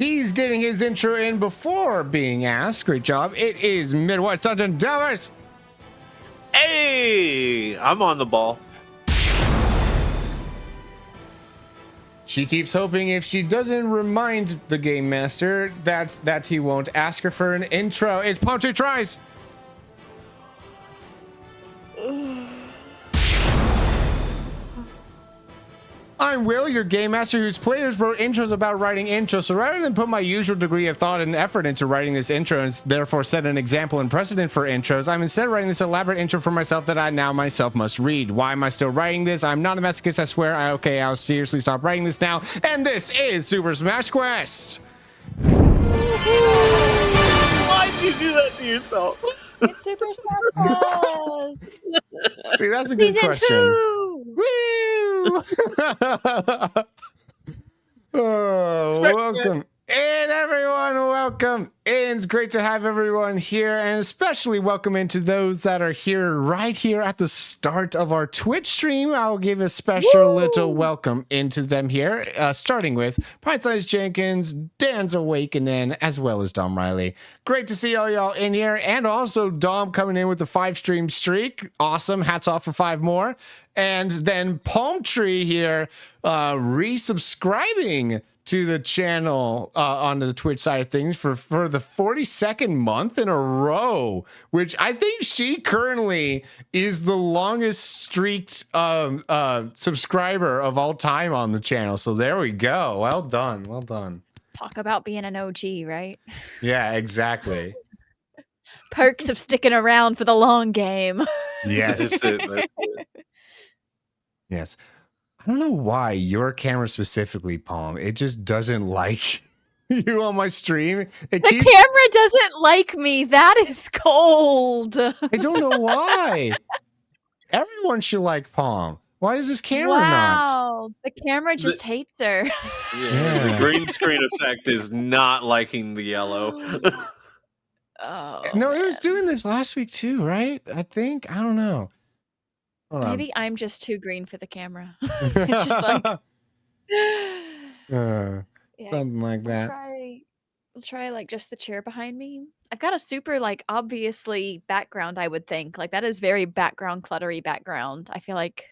He's getting his intro in before being asked. Great job. It is Midwest Dungeon Delvers. Hey, I'm on the ball. She keeps hoping if she doesn't remind the game master that he won't ask her for an intro. It's Palm Tree Tries. I'm Will, your game master whose players wrote intros about writing intros. So rather than put my usual degree of thought and effort into writing this intro and therefore set an example and precedent for intros, I'm instead writing this elaborate intro for myself that I now myself must read. Why am I still writing this? I'm not a masochist, I swear. I'll seriously stop writing this now. And this is Super Smash Quest. Why'd you do that to yourself? It's Super Smash Bros. See, that's a good Season question. 2. Woo! Oh, welcome in, everyone. Welcome in. It's great to have everyone here, and especially welcome into those that are here right here at the start of our Twitch stream. I'll give a special little welcome into them here, starting with Pint Size Jenkins, Dan's Awakening, as well as Dom Riley. Great to see all y'all in here, and also Dom coming in with the 5-stream streak. Awesome. Hats off for 5 more. And then Palm Tree here resubscribing to the channel on the Twitch side of things for the 42nd month in a row, which I think she currently is the longest streaked subscriber of all time on the channel. So there we go. Well done. Well done. Talk about being an OG, right? Yeah, exactly. Perks of sticking around for the long game. Yes. That's it. Yes. I don't know why your camera specifically, Palm. It just doesn't like you on my stream. The camera doesn't like me. That is cold. I don't know why. Everyone should like Palm. Why does this camera not? Wow. The camera just hates her. Yeah, the green screen effect is not liking the yellow. Oh, No, it was doing this last week too, right? I think. I don't know. Hold on. maybe I'm just too green for the camera. It's just like yeah, something like that. We'll try like just the chair behind me. I've got a super like obviously background, I would think. Like that is very background cluttery background. I feel like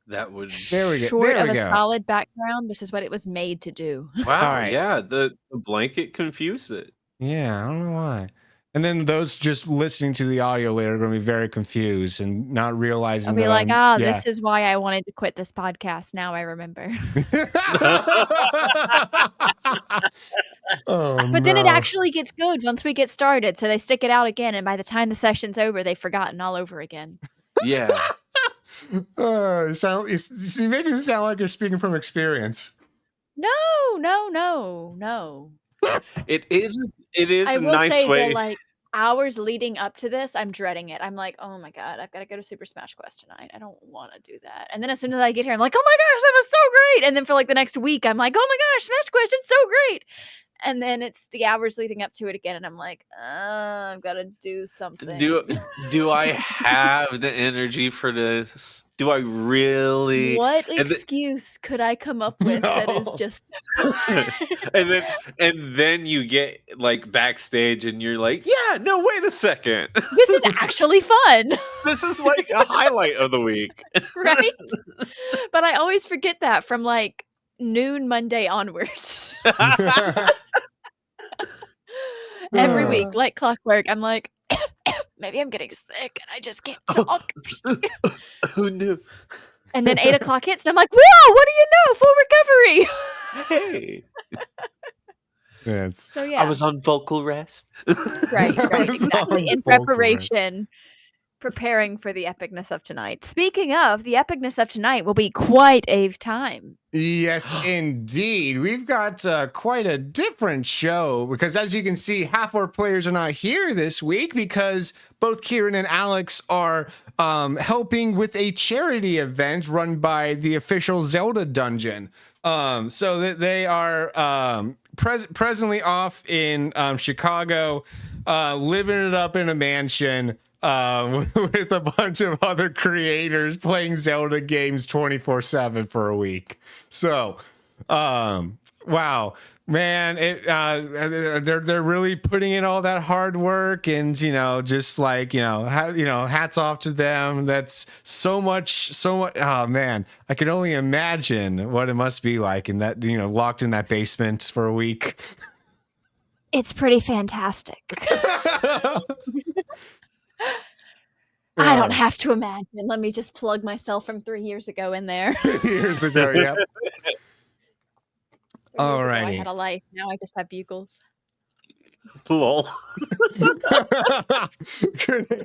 That would. There we go. short There of we a go. solid background, this is what it was made to do. Wow. All right. Yeah, the blanket confused it. Yeah, I don't know why. And then those just listening to the audio later are going to be very confused and not realizing I'll be that like, I'm- this is why I wanted to quit this podcast. Now I remember. Oh, But then it no. actually gets good once we get started. So they stick it out again. And by the time the session's over, they've forgotten all over again. Yeah. You make it sound like you're speaking from experience. No. It is I a will nice say way. that like hours leading up to this, I'm dreading it. I'm like, oh my God, I've got to go to Super Smash Quest tonight. I don't want to do that. And then as soon as I get here, I'm like, oh my gosh, that was so great. And then for like the next week, I'm like, oh my gosh, Smash Quest, it's so great. And then it's the hours leading up to it again. And I'm like, I've got to do something. Do I have the energy for this? Do I really? What And the- excuse could I come up with that is No. just and then you get like backstage and you're like, yeah, no, wait a second. this is actually fun, This is like a highlight of the week. right? But I always forget that from like noon Monday onwards. Every week, like clockwork, I'm like, maybe I'm getting sick and I just can't talk. Who knew? And then 8 o'clock hits, and I'm like, whoa, what do you know? Full recovery. Hey, Yes. So yeah, I was on vocal rest. right, I was exactly. on In vocal preparation, preparing for the epicness of tonight. Speaking of, the epicness of tonight will be quite a time. Yes, indeed. We've got quite a different show because, as you can see, half our players are not here this week because both Kieran and Alex are helping with a charity event run by the official Zelda dungeon. So that they are presently off in Chicago, living it up in a mansion with a bunch of other creators playing Zelda games 24/7 for a week. So Wow, man, they're really putting in all that hard work, and just like hats off to them. That's so much. Oh man, I can only imagine what it must be like in that locked in that basement for a week. It's pretty fantastic. I don't have to imagine. Let me just plug myself from 3 years ago in there. Years ago, yep. All Alrighty. I had a life. Now I just have bugles. Lol.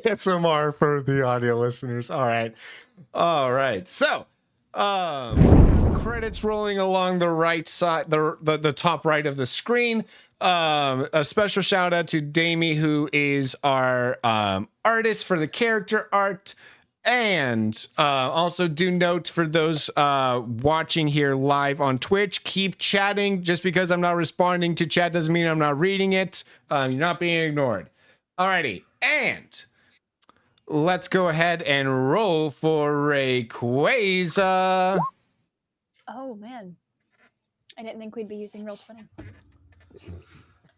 SMR for the audio listeners. All right. So, credits rolling along the right side, the top right of the screen. A special shout out to Dami, who is our artist for the character art. And also do note for those watching here live on Twitch, keep chatting. Just because I'm not responding to chat doesn't mean I'm not reading it. You're not being ignored. Alrighty, and let's go ahead and roll for Rayquaza. Oh man, I didn't think we'd be using Roll20.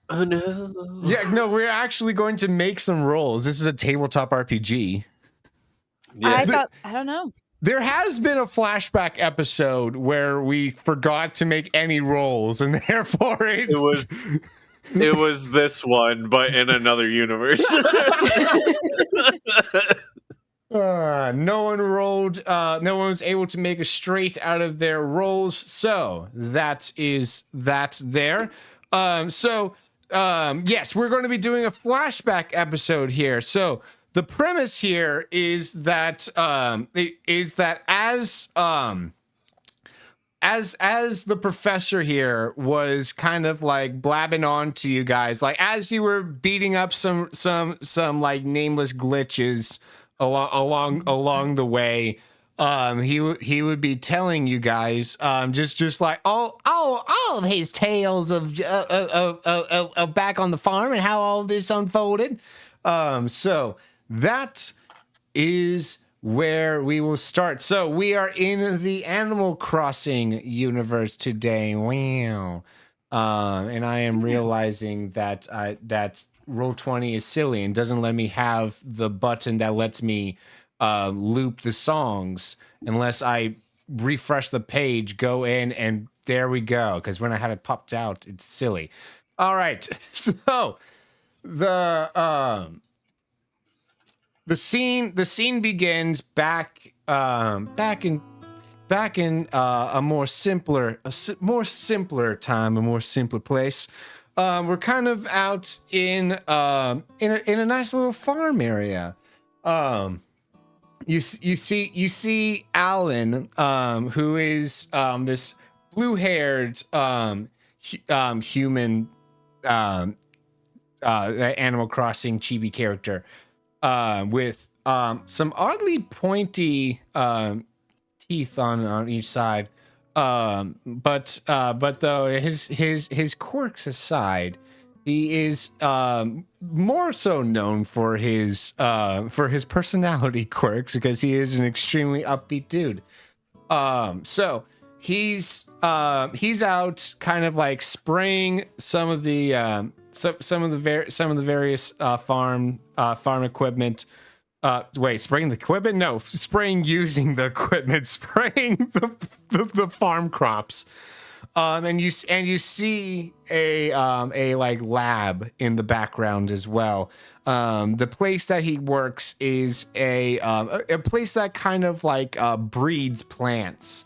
Oh no. Yeah, no, we're actually going to make some rolls. This is a tabletop RPG. Yeah. I don't know. There has been a flashback episode where we forgot to make any rolls, and therefore it was this one, but in another universe. No one rolled. No one was able to make a straight out of their rolls, so that's there. Yes, we're going to be doing a flashback episode here. So the premise here is that as the professor here was kind of like blabbing on to you guys, like as you were beating up some like nameless glitches along the way, he would be telling you guys just like all of his tales of back on the farm and how all of this unfolded. So that is where we will start. So we are in the Animal Crossing universe today. Wow. And I am realizing that that Roll20 is silly and doesn't let me have the button that lets me loop the songs unless I refresh the page, go in, and there we go. Because when I have it popped out, it's silly. All right. So the scene begins back in a more simpler time, a more simpler place. We're kind of out in a nice little farm area. You see Alan, who is this blue-haired human Animal Crossing chibi character. With some oddly pointy teeth on each side, but though his quirks aside, he is more so known for his personality quirks because he is an extremely upbeat dude. So he's out kind of like spraying some of the various farm equipment. Spraying the equipment? No, spraying using the equipment, spraying the farm crops. And you see a like lab in the background as well. The place that he works is a place that kind of like breeds plants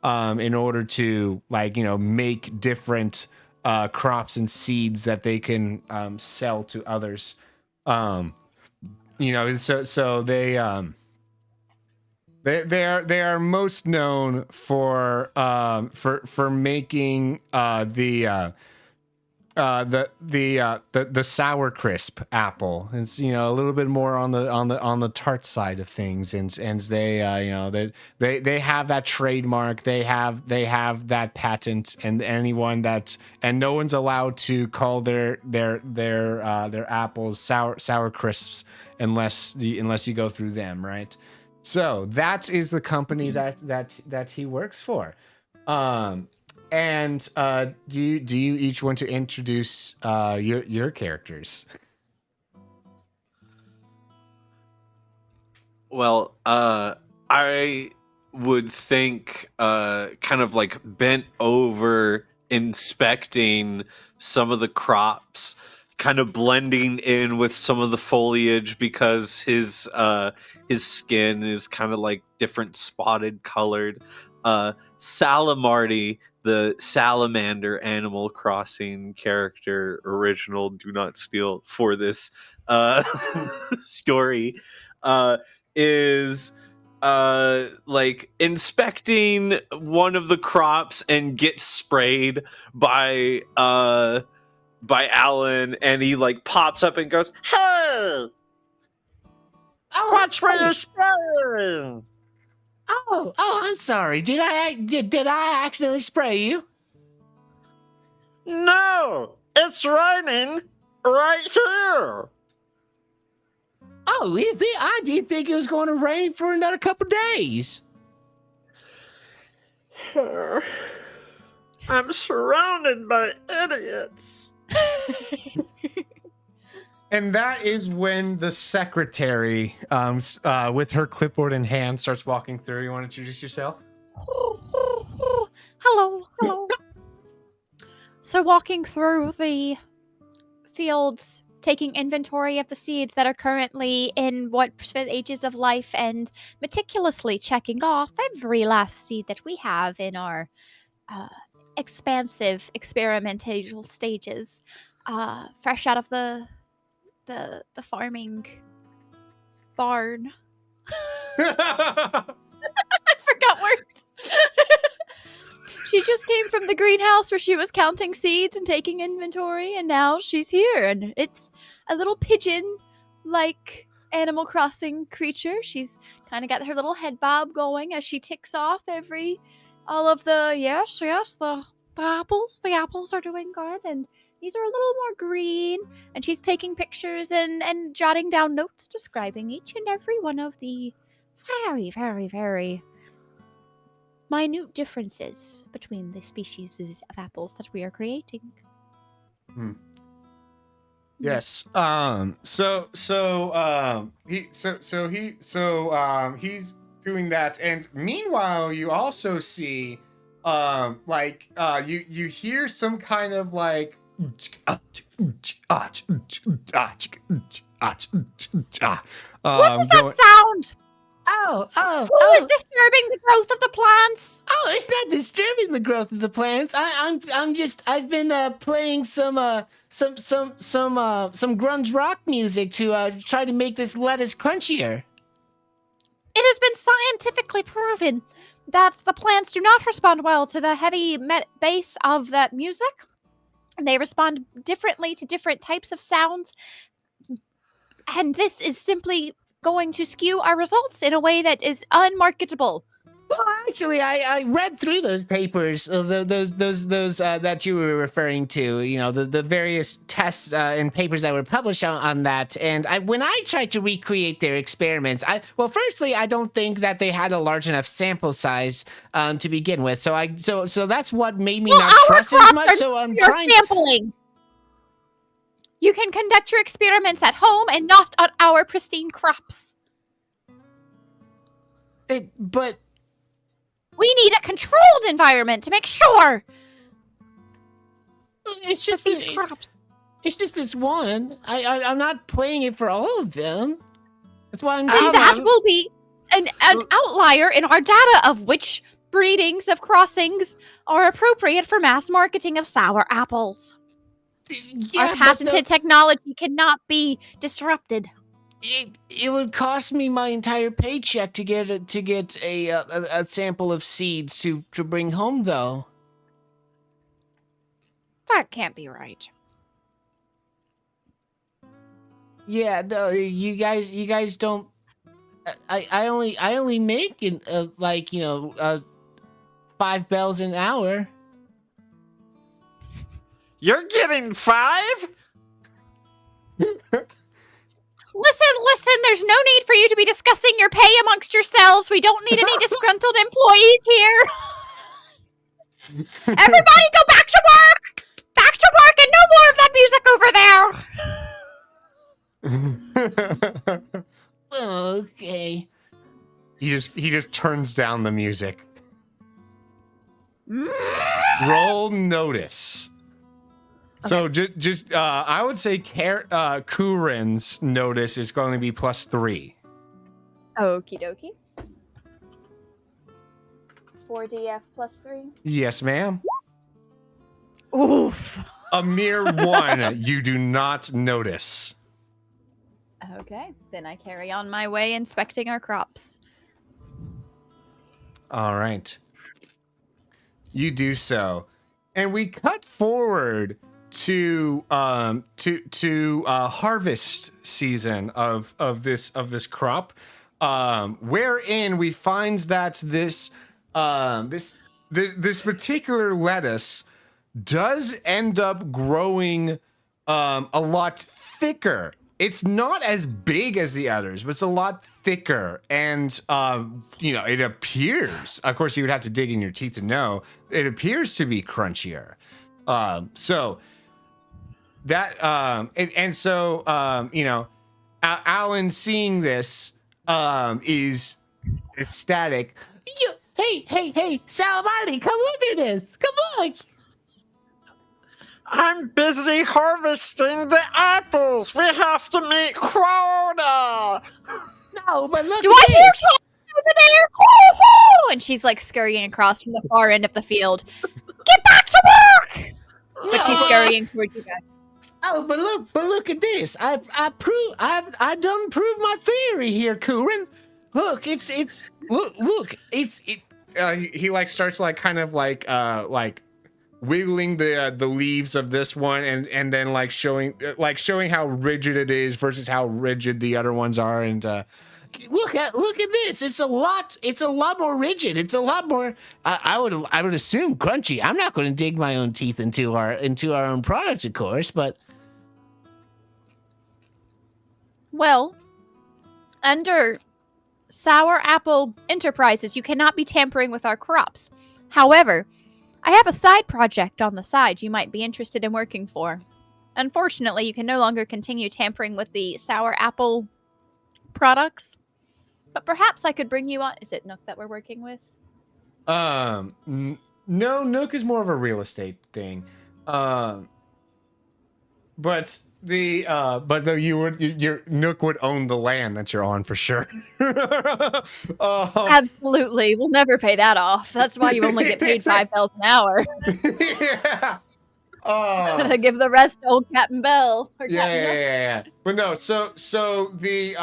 in order to make different crops and seeds that they can sell to others. So they are most known for making the sour crisp apple. It's a little bit more on the tart side of things, and they they have that trademark, they have that patent, and no one's allowed to call their apples sour crisps unless you go through them, right? So that is the company that he works for. And do you each want to introduce your characters? Well, I would think kind of like bent over inspecting some of the crops, kind of blending in with some of the foliage because his skin is kind of like different spotted colored. Salamarty, the salamander Animal Crossing character, original Do Not Steal for this story, is like inspecting one of the crops and gets sprayed by Alan, and he like pops up and goes, "Hey, watch where you're spraying." Oh, I'm sorry. Did I accidentally spray you? No, it's raining right here. Oh, is it? I didn't think it was going to rain for another couple days. I'm surrounded by idiots. And that is when the secretary, with her clipboard in hand, starts walking through. You want to introduce yourself? Hello. So walking through the fields, taking inventory of the seeds that are currently in what ages of life and meticulously checking off every last seed that we have in our expansive experimental stages, fresh out of the farming barn. I forgot words. She just came from the greenhouse where she was counting seeds and taking inventory, and now she's here, and it's a little pigeon-like Animal Crossing creature. She's kind of got her little head bob going as she ticks off all of the apples. The apples are doing good, and these are a little more green, and she's taking pictures and jotting down notes describing each and every one of the very, very, very minute differences between the species of apples that we are creating. Yes. He's doing that, and meanwhile, you also see, you hear some kind of like. What was that sound? Oh! Who is disturbing the growth of the plants? Oh, it's not disturbing the growth of the plants. I've been playing some grunge rock music to try to make this lettuce crunchier. It has been scientifically proven that the plants do not respond well to the heavy bass of that music. They respond differently to different types of sounds, and this is simply going to skew our results in a way that is unmarketable. Well, actually, I read through those papers, those that you were referring to. You know, the various tests and papers that were published on that. And when I tried to recreate their experiments, firstly, I don't think that they had a large enough sample size to begin with. So that's what made me not trust it as much. So I'm trying. Sampling. You can conduct your experiments at home and not on our pristine crops. But we need a controlled environment to make sure. It's just these crops. It's just this one. I'm not playing it for all of them. That's why I'm. And that will be an outlier in our data of which breedings of crossings are appropriate for mass marketing of sour apples. Yeah, our patented technology cannot be disrupted. It would cost me my entire paycheck to get a sample of seeds to bring home, though. That can't be right. Yeah, no, you guys don't. I only make $5 an hour. You're getting 5? Listen, there's no need for you to be discussing your pay amongst yourselves. We don't need any disgruntled employees here. Everybody go back to work! Back to work and no more of that music over there! Okay. He just turns down the music. Roll notice. So just I would say Kurin's notice is going to be +3. Okie dokie. 4DF +3. Yes, ma'am. Oof. A mere 1 you do not notice. Okay, then I carry on my way inspecting our crops. All right. You do so. And we cut forward to harvest season of this crop, wherein we find that this particular lettuce does end up growing a lot thicker. It's not as big as the others, but it's a lot thicker. And, it appears, of course, you would have to dig in your teeth to know, it appears to be crunchier. So that, Alan seeing this, is ecstatic. Hey, Salamani, come look at this. Come on. I'm busy harvesting the apples. We have to meet quota. No, but look Do at I hear this. Tom over there? Hoo-hoo! And she's like scurrying across from the far end of the field. Get back to work! But she's scurrying towards you guys. Oh, but look at this. I done proved my theory here, Kurin. Look, he like starts like kind of like wiggling the leaves of this one and then like showing how rigid it is versus how rigid the other ones are. And look at this. It's a lot more rigid. It's a lot more I would assume crunchy. I'm not going to dig my own teeth into our own products, of course, but Well, under Sour Apple Enterprises, you cannot be tampering with our crops. However, I have a side project on the side you might be interested in working for. Unfortunately, you can no longer continue tampering with the Sour Apple products. But perhaps I could bring you on. Is it Nook that we're working with? No, Nook is more of a real estate thing. But your Nook would own the land that you're on for sure. Absolutely. We'll never pay that off. That's why you only get paid $5 an hour. Yeah. Gotta give the rest to old Captain Bell. Or Captain Bell. Yeah. But no, so this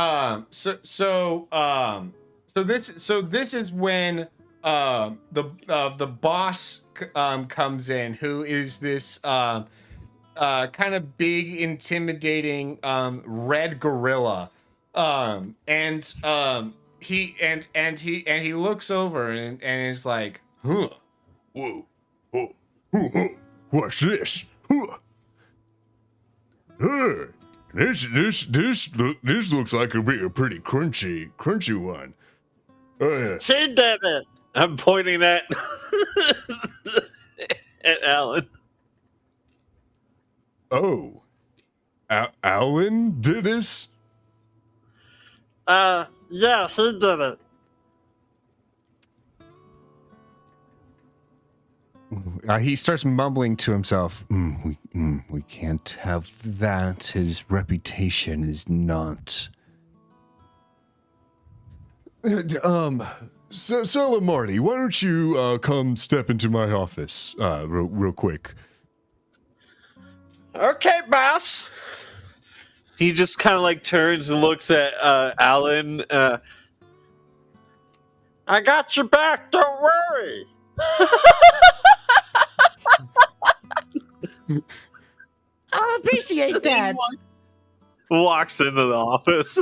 is when the boss comes in, who is this kind of big, intimidating red gorilla, and he looks over and is like, huh, whoa, what's this? Huh. This looks like a pretty crunchy one. He did it. I'm pointing at Alan. Oh, Alan did this? Yeah, he did it. He starts mumbling to himself. We can't have that. His reputation is not. So Marty, why don't you come step into my office real quick? Okay, boss. He just kind of like turns and looks at Alan. I got your back. Don't worry. I appreciate that. Walks into the office.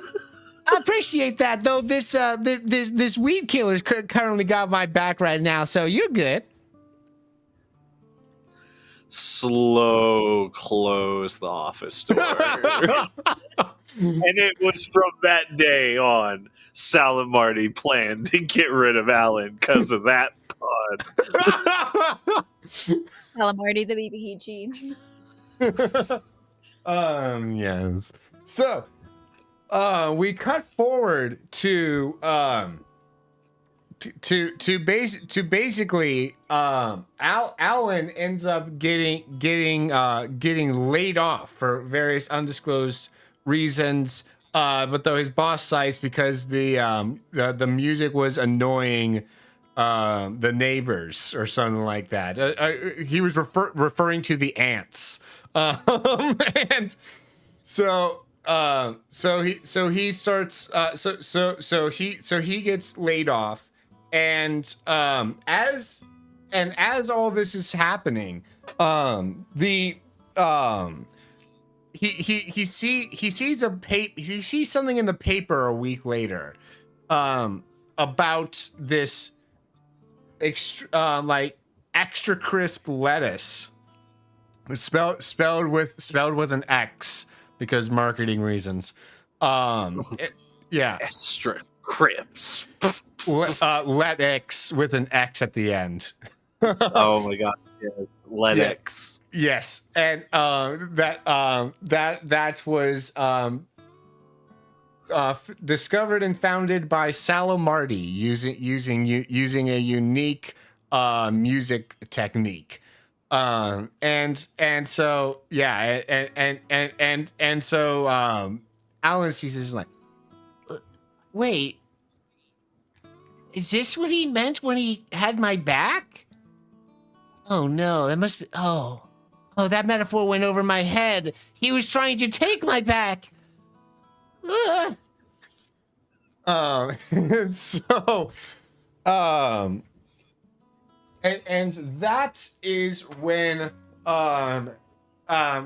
I appreciate that, though. This weed killer's currently got my back right now, so you're good. Slow close the office door. And it was from that day on, Sal and Marty planned to get rid of Alan because of that pun. Tell him Marty the BBG. Yes. So, we cut forward to basically Alan ends up getting laid off for various undisclosed reasons. But though his boss cites because the music was annoying the neighbors or something like that. He was referring to the ants. And so he starts so he gets laid off, and as all this is happening, he sees something in the paper a week later about this extra crisp lettuce spelled with an X because marketing reasons. Yeah, Extra crisp. let X with an X at the end. Oh my god, yes, Lennox. Yes, and that was discovered and founded by Salo Marty using a unique music technique. And so yeah, and so Alan sees this like, wait, is this what he meant when he had my back? Oh no, that must be oh that metaphor went over my head. He was trying to take my back. And so and that is when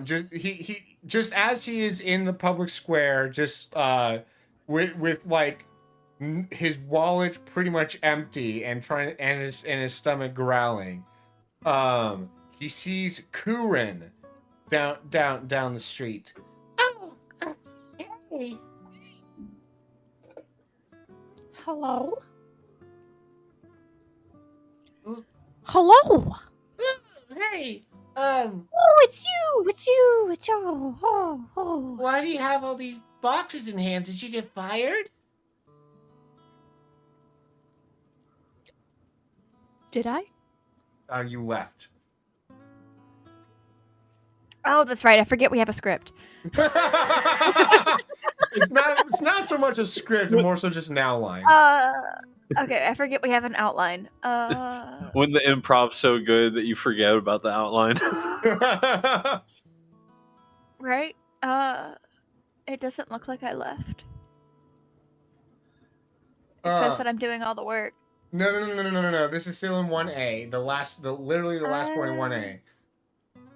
just as he is in the public square, just with like his wallet pretty much empty and his stomach growling, he sees Kurin down the street. Oh, hey. Hello? Hello? Hey, Oh, it's you! It's you! It's you! Oh. why do you have all these boxes in hands? Did you get fired? Did I? You left. Oh, that's right. I forget we have a script. It's not so much a script, more so just an outline. Okay, I forget we have an outline. When the improv's so good that you forget about the outline. Right? It doesn't look like I left. It says that I'm doing all the work. No. This is still in 1A. Literally the last point in 1A.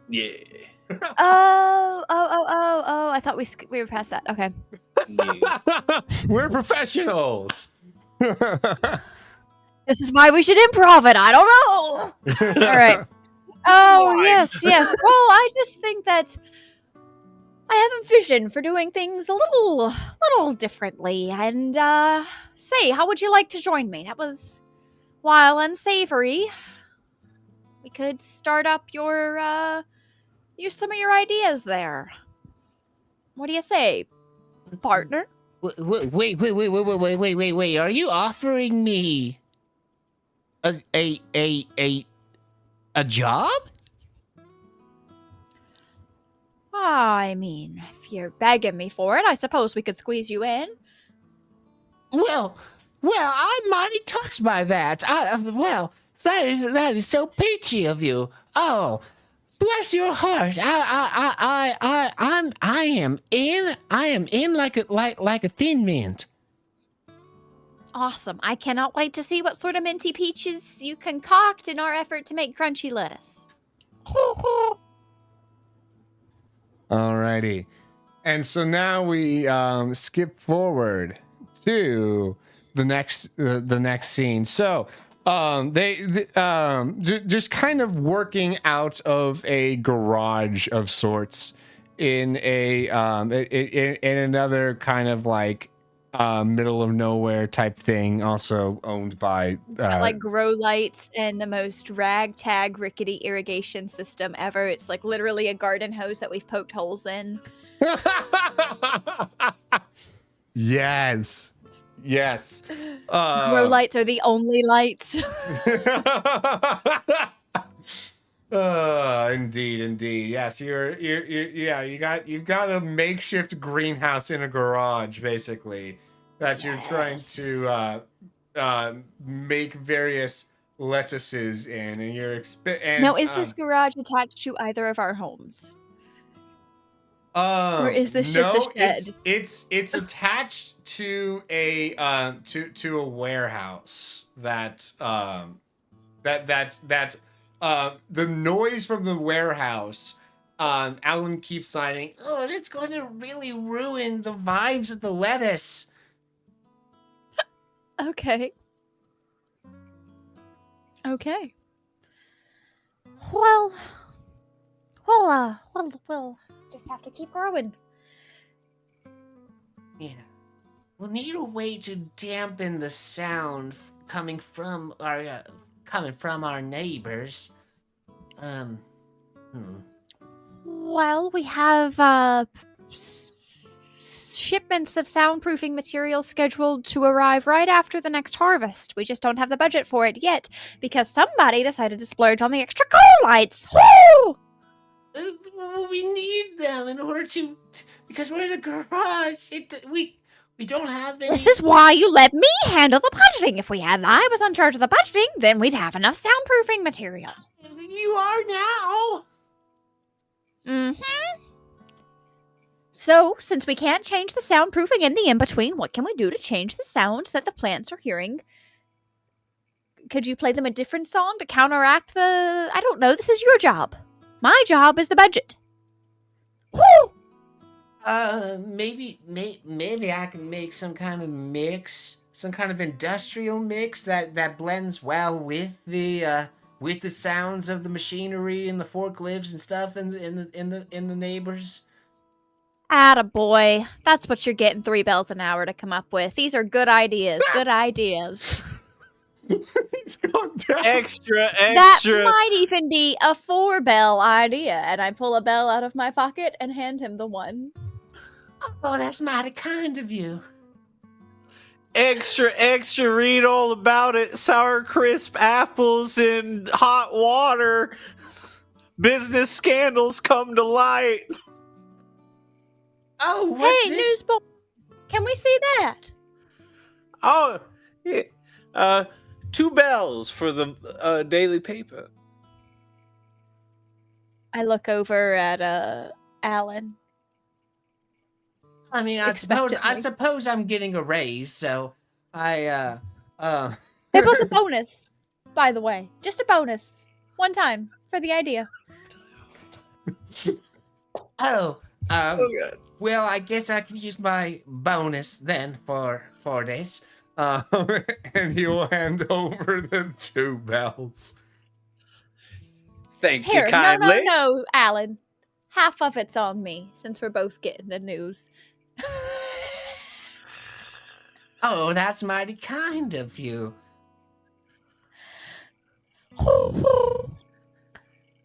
Yeah. Oh! I thought we were past that. Okay. Yeah. We're professionals. This is why we should improv it. I don't know. All right. Oh, yes. Well, I just think that I have a vision for doing things a little differently. And say, how would you like to join me? That was wild and savory. We could start up use some of your ideas there. What do you say, partner? Wait. Are you offering me a job? I mean, if you're begging me for it, I suppose we could squeeze you in. Well, I'm mighty touched by that. That is so peachy of you. Oh, bless your heart. I am in like a thin mint. Awesome. I cannot wait to see what sort of minty peaches you concoct in our effort to make crunchy lettuce. Alrighty. And so now we skip forward to the next scene. So they just kind of working out of a garage of sorts in in another kind of like middle of nowhere type thing, also owned by Got, like grow lights and the most ragtag rickety irrigation system ever. It's like literally a garden hose that we've poked holes in. Yes. Grow lights are the only lights. Indeed. Yes, you've got a makeshift greenhouse in a garage, basically, that you're trying to make various lettuces in, and you're Now, is this garage attached to either of our homes? Or is this just a shed? It's attached to a to a warehouse that the noise from the warehouse, Alan keeps citing, oh, it's going to really ruin the vibes of the lettuce. Okay. Well, we'll just have to keep growing. Yeah. We'll need a way to dampen the sound coming from our neighbors. Well, we have shipments of soundproofing materials scheduled to arrive right after the next harvest. We just don't have the budget for it yet because somebody decided to splurge on the extra coal lights. Woo! We need them in order to, because we're in a garage. We don't have any. This is why you let me handle the budgeting. If I was in charge of the budgeting, then we'd have enough soundproofing material. You are now. Mm-hmm. So, since we can't change the soundproofing in the in-between, what can we do to change the sounds that the plants are hearing? Could you play them a different song to counteract the... I don't know, this is your job. My job is the budget. Woo! Maybe I can make some kind of mix, some kind of industrial mix that blends well with the sounds of the machinery and the forklifts and stuff in the neighbors. Attaboy. That's what you're getting 3 bells an hour to come up with. These are good ideas. Good ideas. He's gone down. Extra. That might even be a 4-bell idea. And I pull a bell out of my pocket and hand him the one. Oh, that's mighty kind of you. Extra, read all about it. Sour crisp apples in hot water. Business scandals come to light. Oh, what's hey, this? newsboy. Can we see that? Oh, yeah. 2 bells for the daily paper. I look over at Alan. I mean, I suppose I'm getting a raise, so It was a bonus, by the way. Just a bonus. One time for the idea. Oh, So good. well, I guess I can use my bonus then for this. And he will hand over the 2 bells. Thank Here, you kindly. no, Alan. Half of it's on me, since we're both getting the news. Oh, that's mighty kind of you.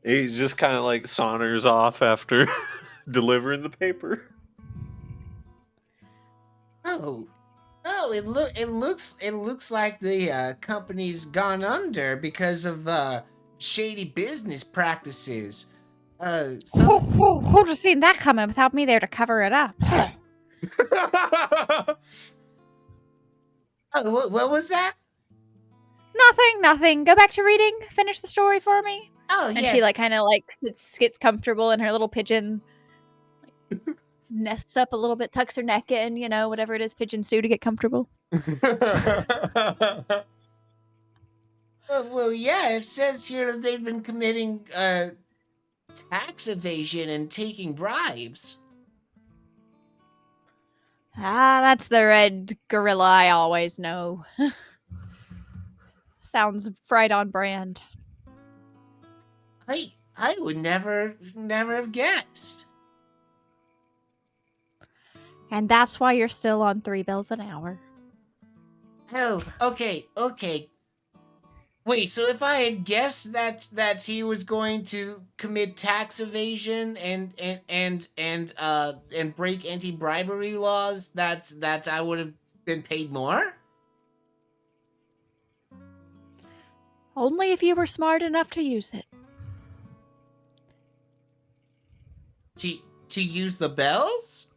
He just kind of like saunters off after delivering the paper. Oh, it looks like the company's gone under because of shady business practices. Who'd have seen that coming without me there to cover it up? Oh, what was that? Nothing. Go back to reading. Finish the story for me. Oh, And yes. she kind of gets comfortable in her little pigeon. Nests up a little bit, tucks her neck in, whatever it is pigeons do to get comfortable. Well, yeah, it says here that they've been committing tax evasion and taking bribes. That's the red gorilla I always know. Sounds right on brand. I would never have guessed. And that's why you're still on $3 an hour. Oh, okay. Wait, so if I had guessed that he was going to commit tax evasion and break anti-bribery laws, that I would have been paid more? Only if you were smart enough to use it. To use the bells?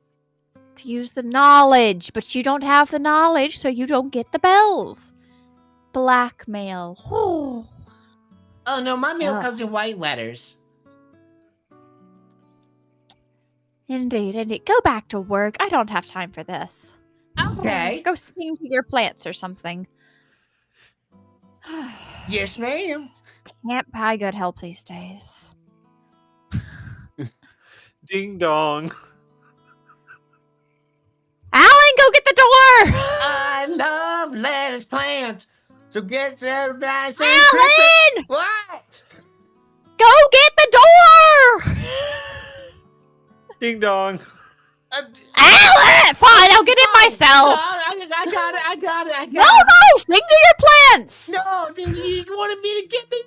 To use the knowledge, but you don't have the knowledge, so you don't get the bells. Blackmail. Oh no, my mail comes in white letters. Indeed. Go back to work. I don't have time for this. Okay. Go sing to your plants or something. Yes, ma'am. Can't buy good help these days. Ding dong. Alan, go get the door! I love lettuce plants. So get to nice and Alan! What? Go get the door! Ding dong. Alan! Fine, I'll get it myself. I got it. No, sing to your plants. No, you wanted me to get the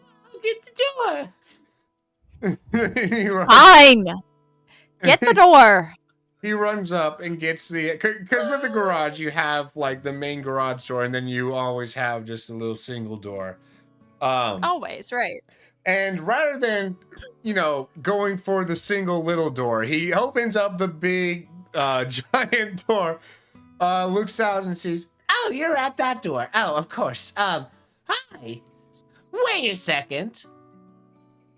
door. Fine. Get the door. He runs up and gets because with the garage you have like the main garage door, and then you always have just a little single door. Always, right. And rather than, going for the single little door, he opens up the big giant door, looks out and sees, oh, you're at that door. Oh, of course. Hi. Wait a second.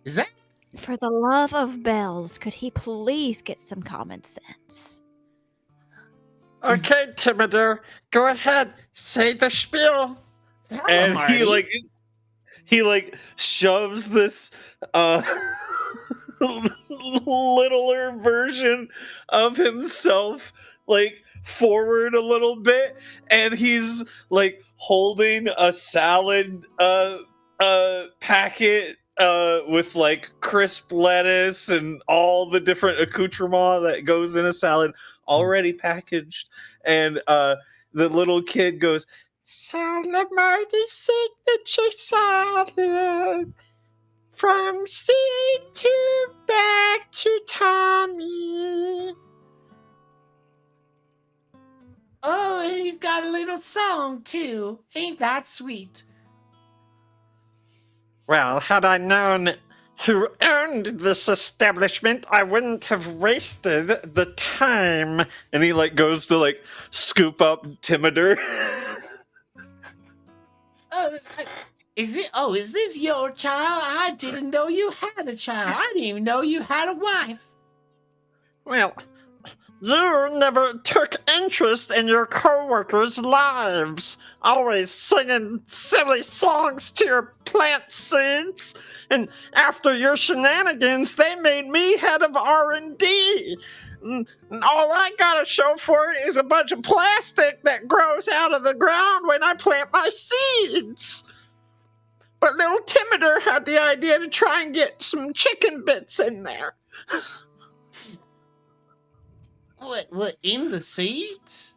Is that? For the love of bells, could he please get some common sense? Okay, Timider, go ahead, say the spiel. And he shoves this littler version of himself forward a little bit, and he's holding a salad packet with crisp lettuce and all the different accoutrement that goes in a salad already packaged. And the little kid goes, salad, mighty signature salad, from seed to back to Tommy. Oh, and he's got a little song too. Ain't that sweet? Well, had I known who owned this establishment, I wouldn't have wasted the time. And he goes to scoop up Timider. Is this your child? I didn't know you had a child. I didn't even know you had a wife. Well, you never took interest in your co-workers' lives, always singing silly songs to your plant seeds, and after your shenanigans, they made me head of R&D. And all I gotta show for it is a bunch of plastic that grows out of the ground when I plant my seeds. But little Timider had the idea to try and get some chicken bits in there. What, in the seeds?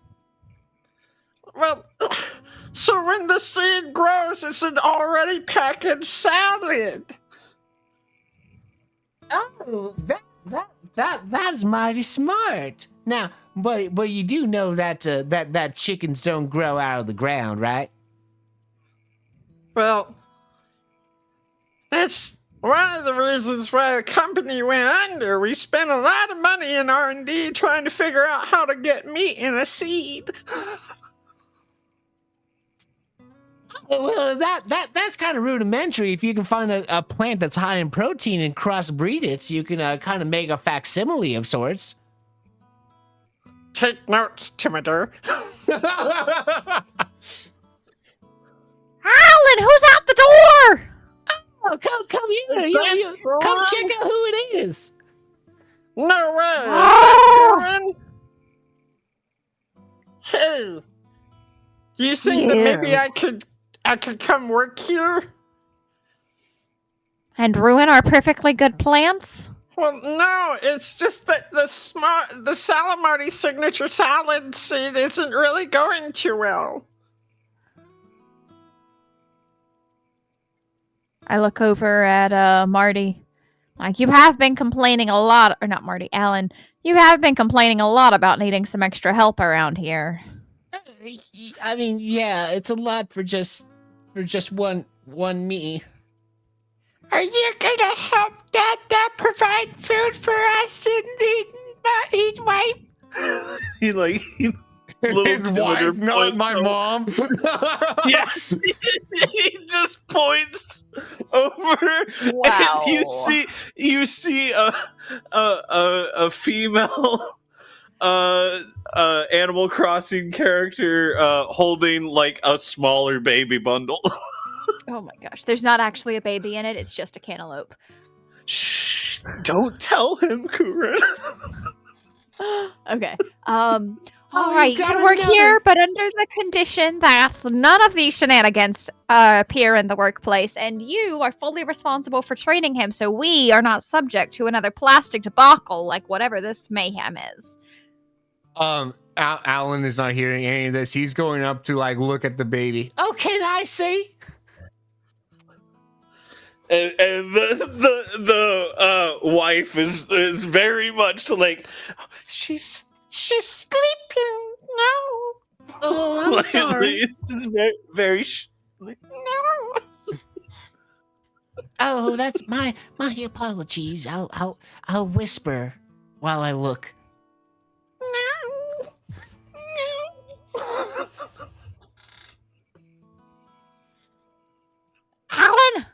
Well, so when the seed grows, it's an already packaged salad. Oh, that's mighty smart. Now, but you do know that chickens don't grow out of the ground, right? Well, that's one of the reasons why the company went under. We spent a lot of money in R&D trying to figure out how to get meat in a seed. Well, that's kind of rudimentary. If you can find a plant that's high in protein and crossbreed it, you can kind of make a facsimile of sorts. Take notes, Timider. Alan, who's out the door? Oh, come here. You come check out who it is. No way. Is that Karen? Hey, do you think that maybe I could come work here? And ruin our perfectly good plants? Well, no, it's just that the Salamardi signature salad seed isn't really going too well. I look over at Marty. Like, you have been complaining a lot, or not Marty, Alan. You have been complaining a lot about needing some extra help around here. I mean, yeah, it's a lot for just one me. Are you gonna help Dad provide food for us and his wife? He little His wife, Timidor not points my over- mom. Yeah, he just points over, Wow. and you see a female Animal Crossing character holding like a smaller baby bundle. Oh my gosh. There's not actually a baby in it. It's just a cantaloupe. Shh! Don't tell him, Kurin. Okay. Oh, All right, you got can work another- here, but under the condition that none of these shenanigans appear in the workplace, and you are fully responsible for training him, so we are not subject to another plastic debacle like whatever this mayhem is. Alan is not hearing any of this. He's going up to like look at the baby. Oh, can I see? And the wife is very much like she's sleeping now. Oh, I'm Like, sorry. It's very, very no. Oh, that's my apologies. I'll whisper while I look. Alan,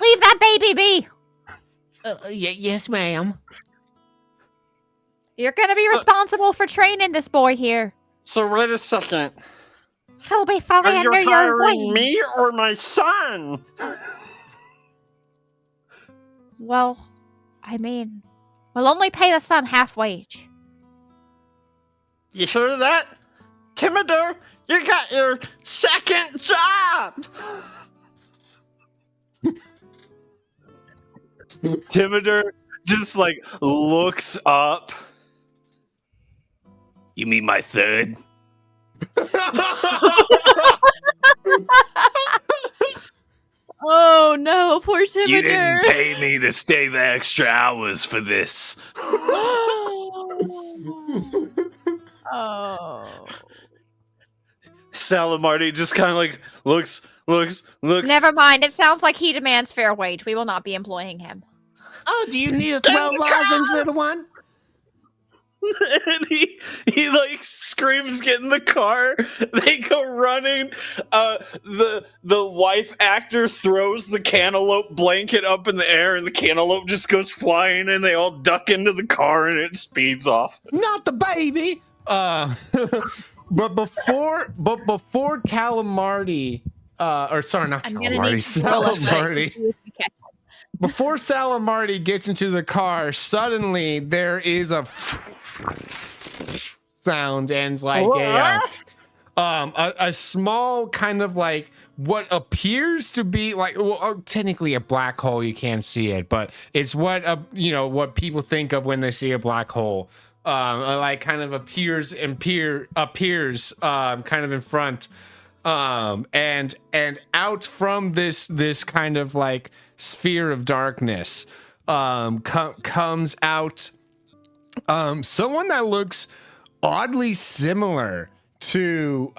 leave that baby be. Yes, ma'am. You're gonna be So- responsible for training this boy here. So wait a second. He'll be fully Are you under your hiring wing. me or my son? Well, I mean, we'll only pay the son half wage. You hear that? Timidor, you got your second job! Timidor just like looks up. You mean my third? Oh no, poor You Timidor. didn't pay me to stay the extra hours for this. Oh. Salamardi just kind of like looks. Never mind. It sounds like he demands fair wage. We will not be employing him. Oh, do you need a 12 lozenge, little one? And he like screams, get in the car. They go running. The wife actor throws the cantaloupe blanket up in the air, and the cantaloupe just goes flying, and they all duck into the car, and it speeds off. Not the baby. But before Calamardi, or sorry, not I'm gonna Calamardi, need to roll a Salamardi. Before Salamardi gets into the car, suddenly there is a sound and like a small kind of like what appears to be like technically a black hole. You can't see it, but it's what what people think of when they see a black hole. Like kind of appears kind of in front, and out from this kind of like sphere of darkness comes out someone that looks oddly similar to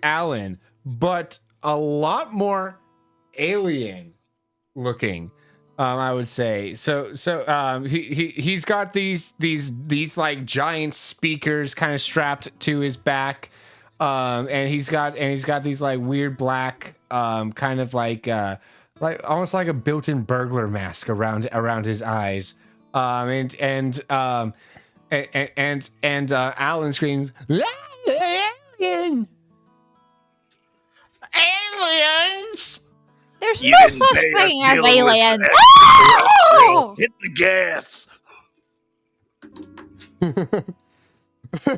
Alan, but a lot more alien looking. I would say so. He's got these like giant speakers kind of strapped to his back, and he's got these like weird black kind of like almost like a built-in burglar mask around his eyes, and Alan screams, "Alien! Aliens! There's You no didn't such pay us thing as dealing with aliens. that. Oh! Hit the gas." so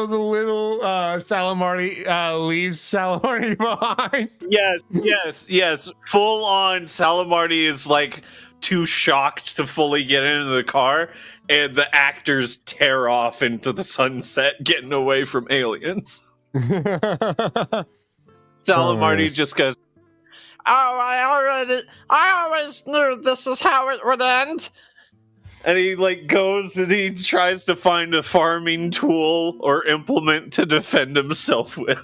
the little Salamardi leaves Salamardi behind. Yes. Full on Salamardi is like too shocked to fully get into the car, and the actors tear off into the sunset, getting away from aliens. Salamardi Nice. just goes, Oh, I always knew this is how it would end. and he like goes and he tries to find a farming tool or implement to defend himself with.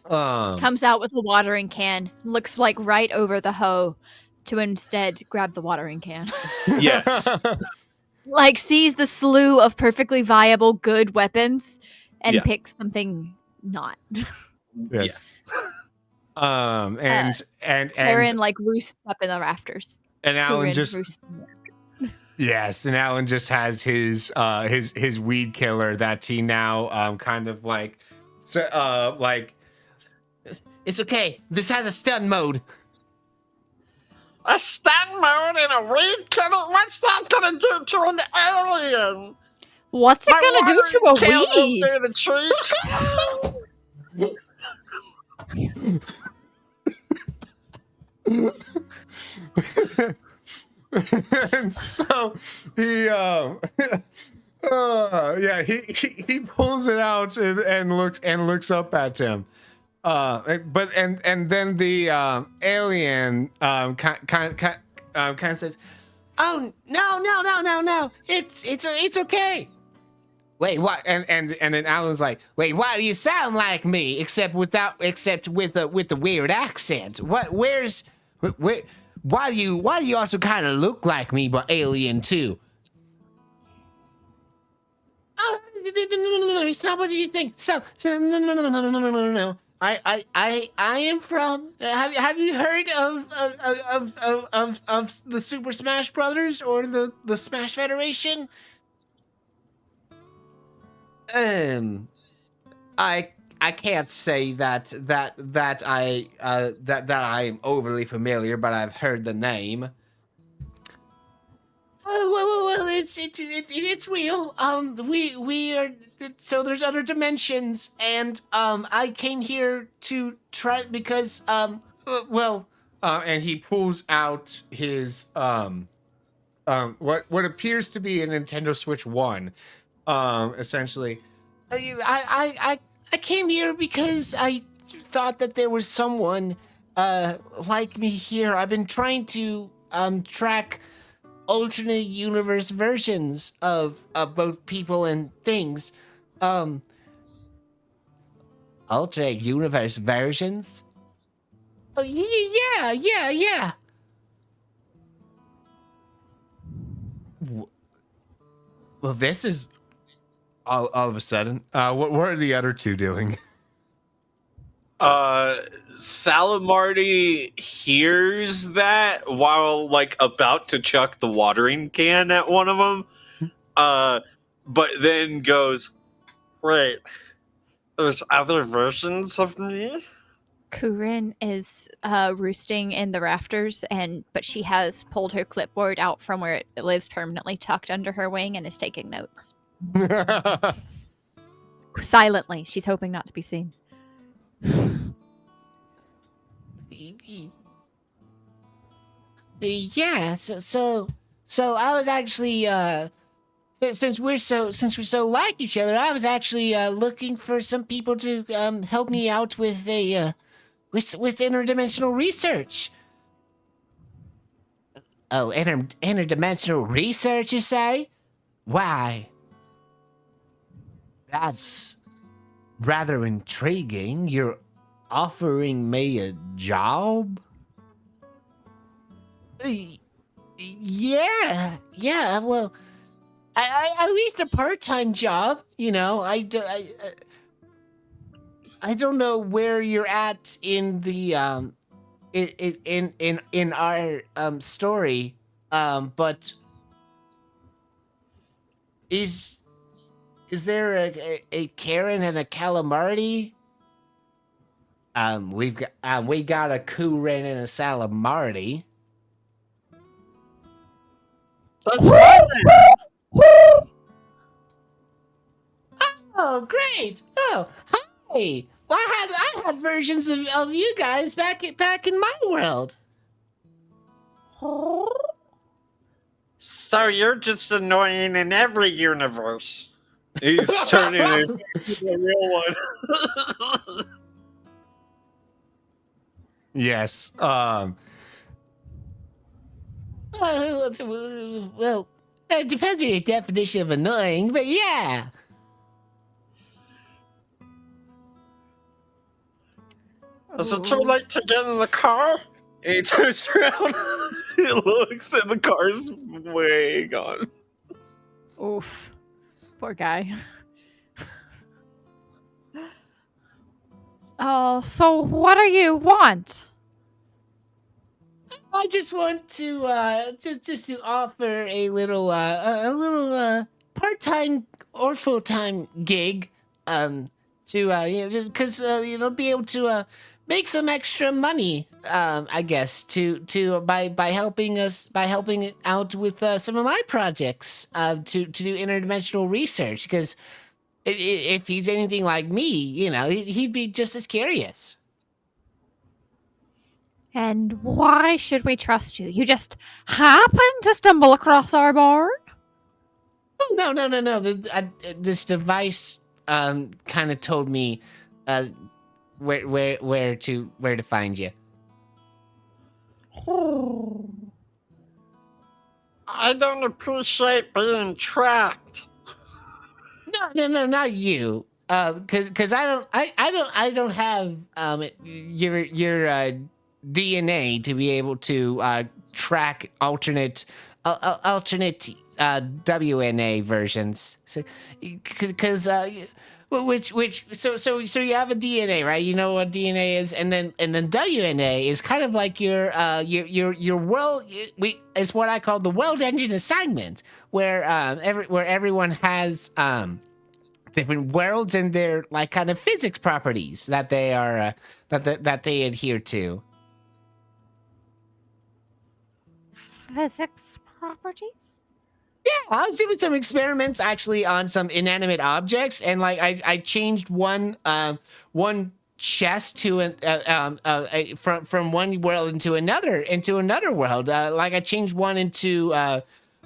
Comes out with a watering can, looks like right over the hoe to instead grab the watering can. Yes. Like sees the slew of perfectly viable good weapons and Yeah. picks something not. Yes. And Aaron like roosts up in the rafters. Alan Corinne just roosts in the rafters. yes, and Alan just has his weed killer that he now kind of like it's okay. This has a stun mode. A stun mode in a weed killer? What's that gonna do to an alien? What's it My gonna do to a watering can weed? through the tree. And so he he pulls it out and looks up at him. But then the alien kind of says, "Oh no! It's okay." Wait, what? And then Alan's like, "Wait, why do you sound like me? Except with the weird accent. Why do you also kind of look like me, but alien too?" Oh, no, it's not what you think. So no. I am from. Have you heard of the Super Smash Brothers or the Smash Federation? I can't say that I'm overly familiar, but I've heard the name. Well, it's real. We are, so there's other dimensions, and I came here to try because and he pulls out his what appears to be a Nintendo Switch 1, essentially. I came here because I thought that there was someone like me here. I've been trying to track alternate universe versions of both people and things. Alternate universe versions? Oh, yeah. Well, this is all of a sudden. What are the other two doing? Salamardi hears that while like about to chuck the watering can at one of them, but then goes, "Wait, there's other versions of me?" Corinne is roosting in the rafters, but she has pulled her clipboard out from where it lives permanently, tucked under her wing, and is taking notes silently. She's hoping not to be seen. Yeah, so I was actually since we're so like each other, I was actually looking for some people to help me out with with interdimensional research. Oh, interdimensional research, you say? Why? That's rather intriguing. You're offering me a job? Yeah. Well, I at least a part-time job. You know, I don't know where you're at in the in our story, but is there a Karen and a Calamardi? We got a Kuren and a Salamardi. That's fine. Oh, great! Oh, hi! Well, I had versions of you guys back in my world. So you're just annoying in every universe. He's turning it into a real one. Yes. Well, it depends on your definition of annoying, but yeah. Is it too late to get in the car? And he turns around. He looks, and the car's way gone. Oof. Poor guy. Oh, so what do you want? I just want to just to offer a little part-time or full-time gig to because be able to make some extra money, I guess, by helping out with some of my projects, to do interdimensional research, because if he's anything like me, he'd be just as curious. And why should we trust you? You just happen to stumble across our barn? Oh, no. This device kind of told me where to find you. I don't appreciate being tracked. No, not you. Cause I don't have your DNA to be able to track alternate WNA versions. So, so you have a DNA, right? You know what DNA is, and then WNA is kind of like your world. It's what I call the world engine assignment, where everyone has different worlds and their like kind of physics properties that they are that they adhere to. Physics properties? Yeah, I was doing some experiments actually on some inanimate objects, and like I changed one chest to from one world into another world. Like I changed one into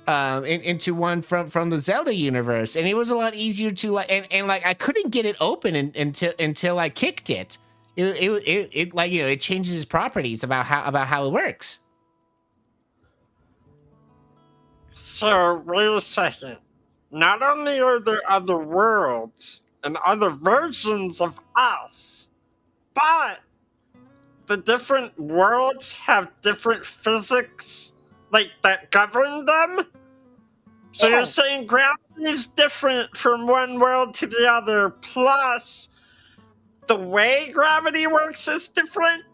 one from the Zelda universe, and it was a lot easier to like and like I couldn't get it open until I kicked it. It like it changes its properties about how it works. So, wait a second. Not only are there other worlds and other versions of us, but the different worlds have different physics, like, that govern them? So Yeah. you're saying gravity is different from one world to the other, plus the way gravity works is different?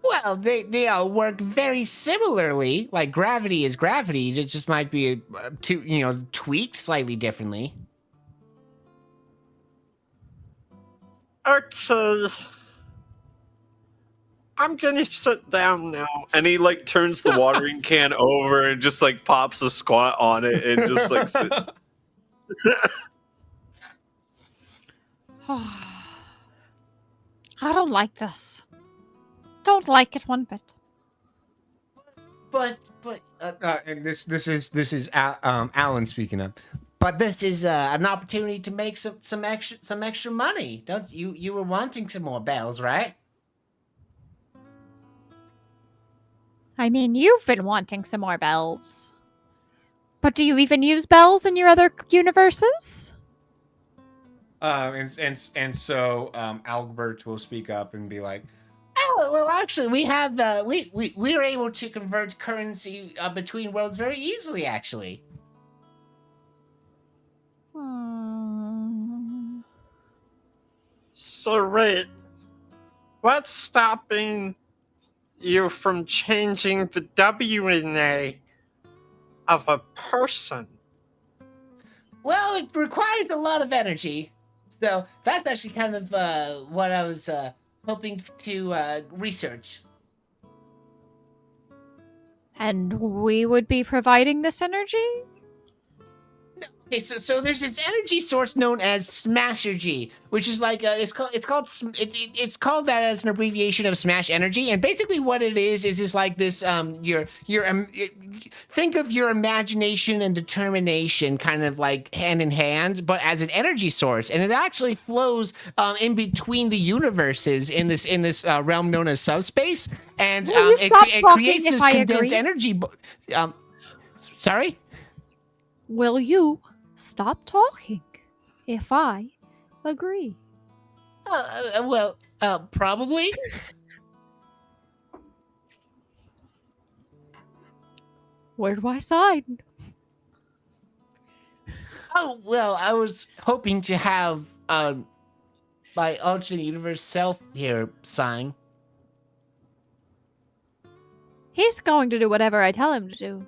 Well, they all work very similarly. Like gravity is gravity. It just might be tweaked slightly differently. Okay. I'm gonna sit down now. And he like turns the watering can over and just like pops a squat on it and just like sits. I don't like this. Don't like it one bit. But and this is Alan speaking up. But this is an opportunity to make some extra money. Don't you were wanting some more bells, right? I mean, you've been wanting some more bells. But do you even use bells in your other universes? And so Albert will speak up and be like, "Oh, well, actually, we have we're able to convert currency between worlds very easily, actually." So wait, what's stopping you from changing the WNA of a person? Well, it requires a lot of energy, so that's actually kind of what I was hoping to research. And we would be providing this energy? Okay, so there's this energy source known as Smashergy, which is like it's called that as an abbreviation of Smash Energy, and basically what it is just like this think of your imagination and determination kind of like hand in hand, but as an energy source, and it actually flows in between the universes in this realm known as subspace, and it creates this condensed energy. Sorry. Will you stop talking if I agree? Probably. Where do I sign? Oh, well, I was hoping to have my alternate universe self here sign. He's going to do whatever I tell him to do.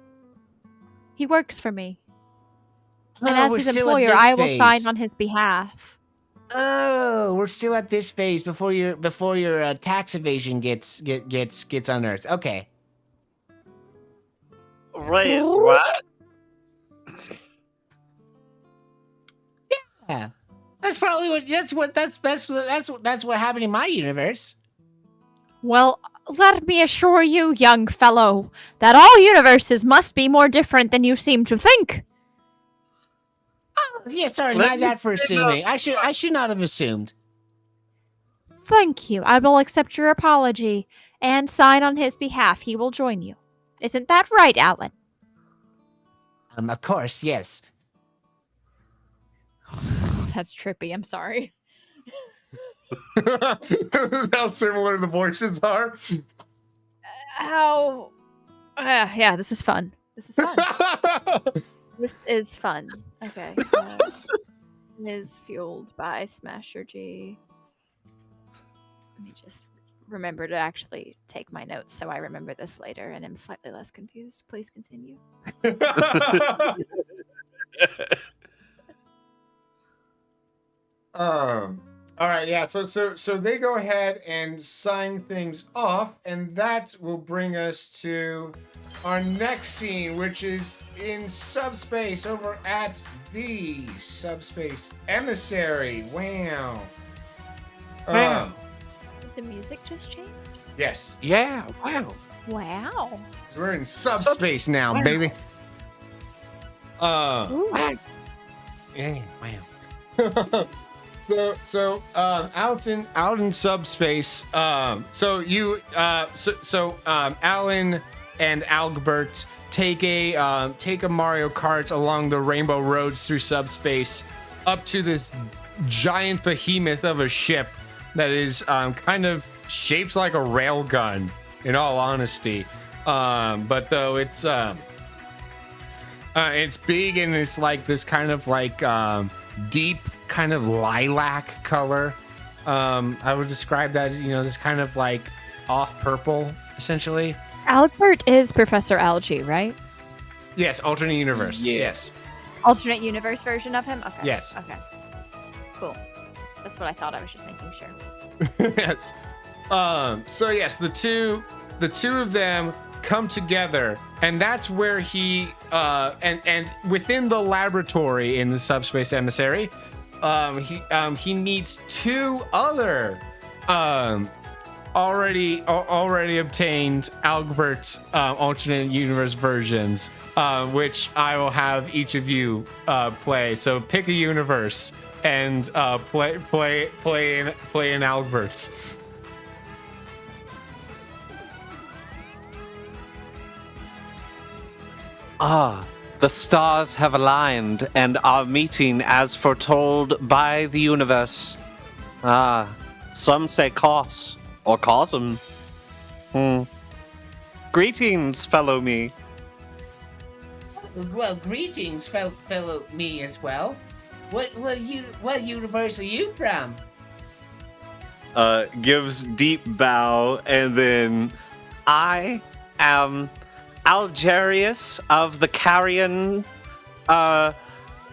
He works for me. And as his employer, I will sign on his behalf. Oh, we're still at this phase before your tax evasion gets unearthed. Okay. Wait, what? Yeah, that's probably that's what happened in my universe. Well, let me assure you, young fellow, that all universes must be more different than you seem to think. Oh, yeah, sorry, my bad for assuming. I should not have assumed. Thank you. I will accept your apology and sign on his behalf. He will join you. Isn't that right, Alan? Of course, yes. That's trippy. I'm sorry. How similar the voices are. How? Yeah, this is fun. This is fun. This is fun. Okay. Is fueled by Smashergy. Let me just remember to actually take my notes so I remember this later and I'm slightly less confused. Please continue. All right, yeah. So they go ahead and sign things off, and that will bring us to our next scene, which is in subspace over at the subspace emissary. Wow. Wow. Did the music just change? Yes. Yeah, wow. Wow. We're in subspace now, Wow. baby. Ooh. Yeah, wow. So out in subspace. Alan and Albert take a Mario Kart along the rainbow roads through subspace up to this giant behemoth of a ship that is kind of shaped like a rail gun, in all honesty. But though it's big and it's like this kind of like deep kind of lilac color. I would describe that as, this kind of like off purple, essentially. Albert is Professor Algae, right? Yes, alternate universe. Yeah. Yes. Alternate universe version of him? Okay. Yes. Okay. Cool. That's what I thought. I was just making sure. Yes. So yes, the two of them come together, and that's where he and within the laboratory in the subspace emissary, he meets two other already obtained Albert alternate universe versions, which I will have each of you play. So pick a universe and play in Albert. Ah, the stars have aligned and are meeting as foretold by the universe. Ah, some say cos or cosm. Greetings, fellow me. Well, greetings, fellow me as well. What universe are you from? Gives deep bow, and then I am Algerius of the Carrion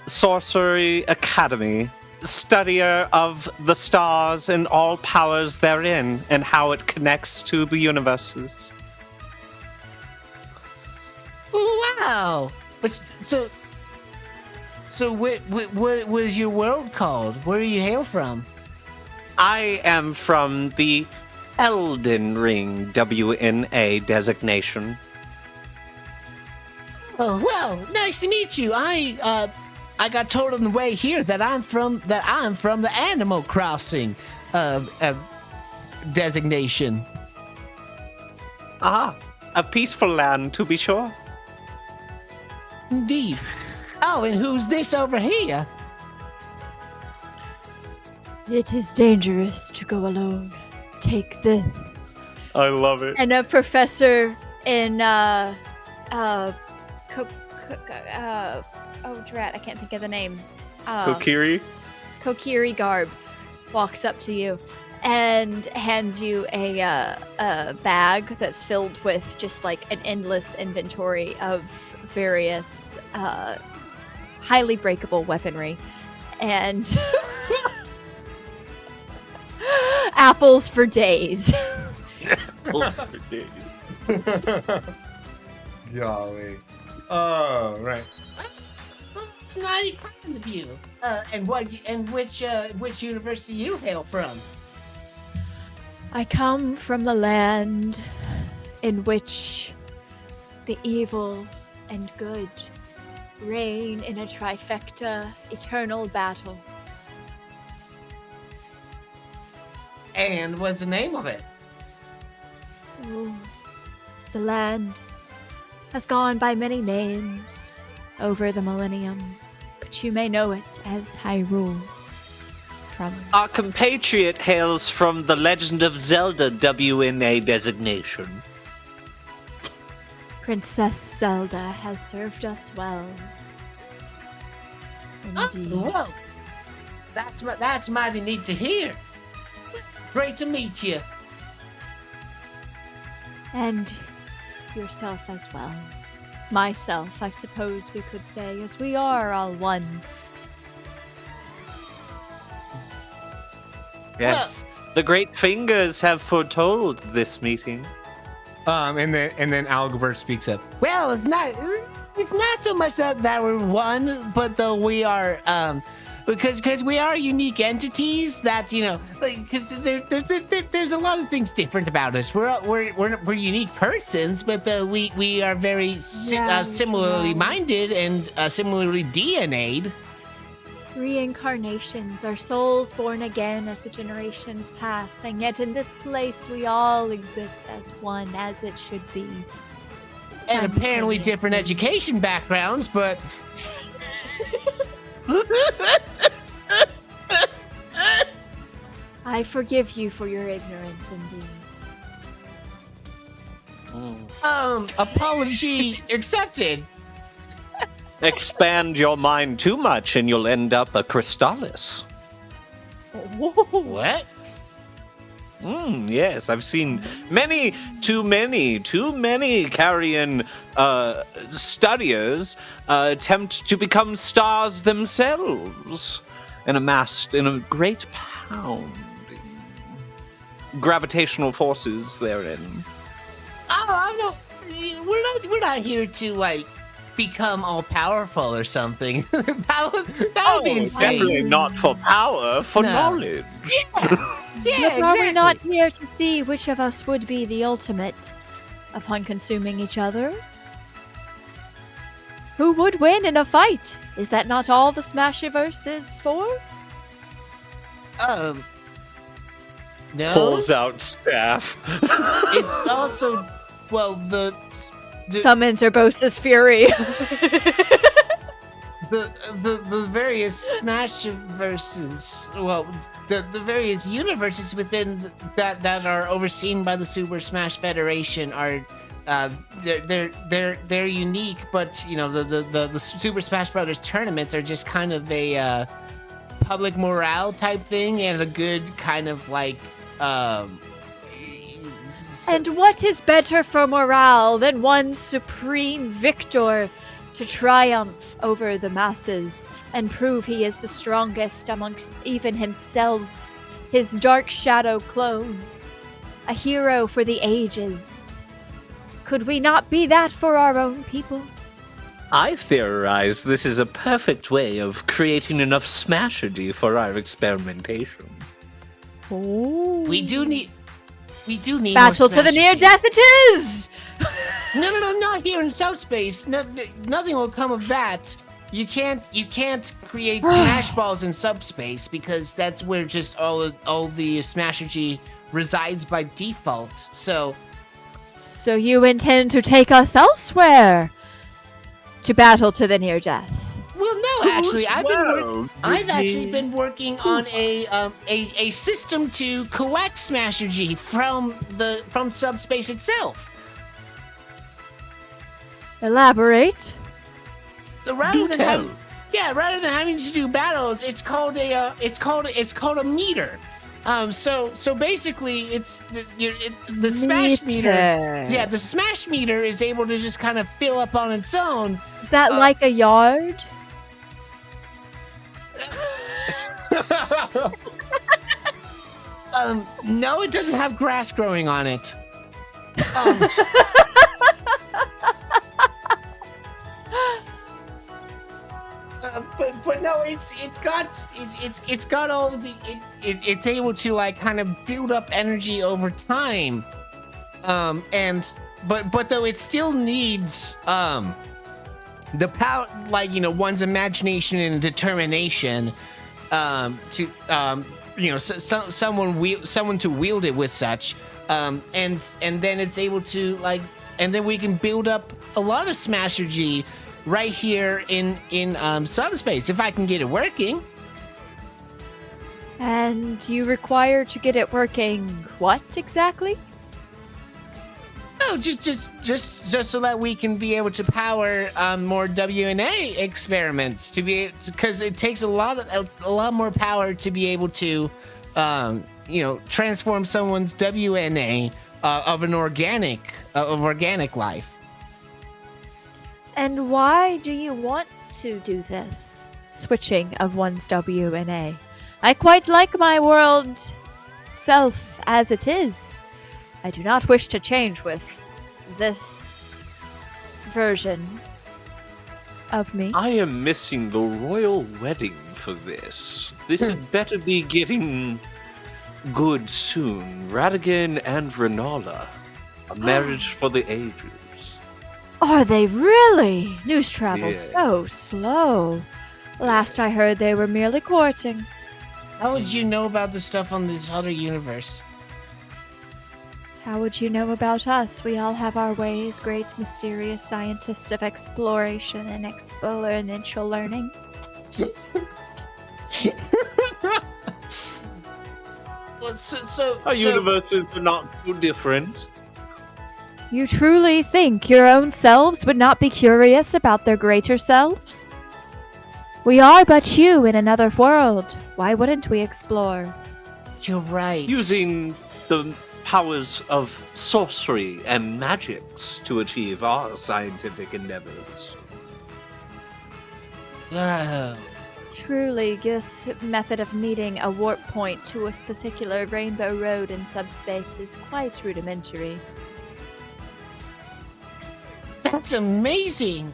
Sorcery Academy, studier of the stars and all powers therein, and how it connects to the universes. wow. So what is your world called? Where do you hail from? I am from the Elden Ring WNA designation. Oh, well, nice to meet you. I got told on the way here that I'm from the Animal Crossing designation. Ah, a peaceful land to be sure. Indeed. Oh, and who's this over here? It is dangerous to go alone. Take this. I love it. And a professor in oh drat, I can't think of the name. Kokiri? Kokiri garb walks up to you and hands you a bag that's filled with just like an endless inventory of various highly breakable weaponry and apples for days. Apples for days. Golly. Oh, right. It's not kind of you. And which university you hail from? I come from the land in which the evil and good reign in a trifecta eternal battle. And what's the name of it? Oh, the land has gone by many names over the millennium, but you may know it as Hyrule. Our compatriot hails from the Legend of Zelda WNA designation. Princess Zelda has served us well. Indeed. Oh, well, that's mighty neat to hear. Great to meet you. And yourself as well. Myself, I suppose we could say, as we are all one. Yes. The Great Fingers have foretold this meeting. And then Algebert speaks up. Well, it's not so much that we're one, but though we are because we are unique entities that, you know, like, because there's a lot of things different about us. We're unique persons, but we are very similarly minded and similarly DNA'd. Reincarnations are souls born again as the generations pass, and yet in this place we all exist as one, as it should be. And apparently different education backgrounds, but... I forgive you for your ignorance, indeed. Apology accepted. Expand your mind too much and you'll end up a Crystallis. What? Yes, I've seen too many carrion studiers attempt to become stars themselves and amassed in a great pounding gravitational forces therein. Oh, we're not here to, like, become all powerful or something. that would be insane. Definitely not for power, for knowledge. Yeah, But are we not here to see which of us would be the ultimate upon consuming each other? Who would win in a fight? Is that not all the Smashiverse is for? No. Pulls out staff. It's also, well, the Summons Urbosa's fury. the various Smashiverses, well, the various universes within that are overseen by the Super Smash Federation are they're unique, but you know the Super Smash Brothers tournaments are just kind of a public morale type thing and a good kind of like And what is better for morale than one supreme victor to triumph over the masses and prove he is the strongest amongst even himself, his dark shadow clones, a hero for the ages? Could we not be that for our own people? I theorize this is a perfect way of creating enough smashergy for our experimentation. Oh. We do need Battle more to the near Smashergy. death it is! No, not here in subspace. Nothing will come of that. You can't create smash balls in subspace because that's where just all the smashergy resides by default. So So you intend to take us elsewhere to battle to the near death? well, no, actually, Well, I've actually been working on a system to collect smashergy from subspace itself. Elaborate. So rather than tell. rather than having to do battles, it's called a meter. So basically, it's the smash meter. Yeah, the smash meter is able to just kind of fill up on its own. Is that like a yard? No, it doesn't have grass growing on it. But no, it's got all of the it's able to like kind of build up energy over time, but though it still needs the power, like one's imagination and determination someone to wield it with such, and then it's able to and then we can build up a lot of smashergy right here in subspace if I can get it working. And you require to get it working what exactly? Oh, just so that we can be able to power more WNA experiments because it takes a lot more power to be able to transform someone's WNA of organic life. And why do you want to do this? Switching of one's WNA. I quite like my world self as it is. I do not wish to change with this version of me. I am missing the royal wedding for this. This had better be getting good soon. Radigan and Renala. A marriage for the ages. Are they really? News travels Yeah. so slow. Last I heard they were merely courting. How would you know about the stuff on this other universe? How would you know about us? We all have our ways, great mysterious scientists of exploration and exponential learning. Well, Our universes are not too different. You truly think your own selves would not be curious about their greater selves? We are but you in another world. Why wouldn't we explore? You're right. Using the powers of sorcery and magics to achieve our scientific endeavors. Whoa. Truly, this method of needing a warp point to a particular rainbow road in subspace is quite rudimentary. That's amazing.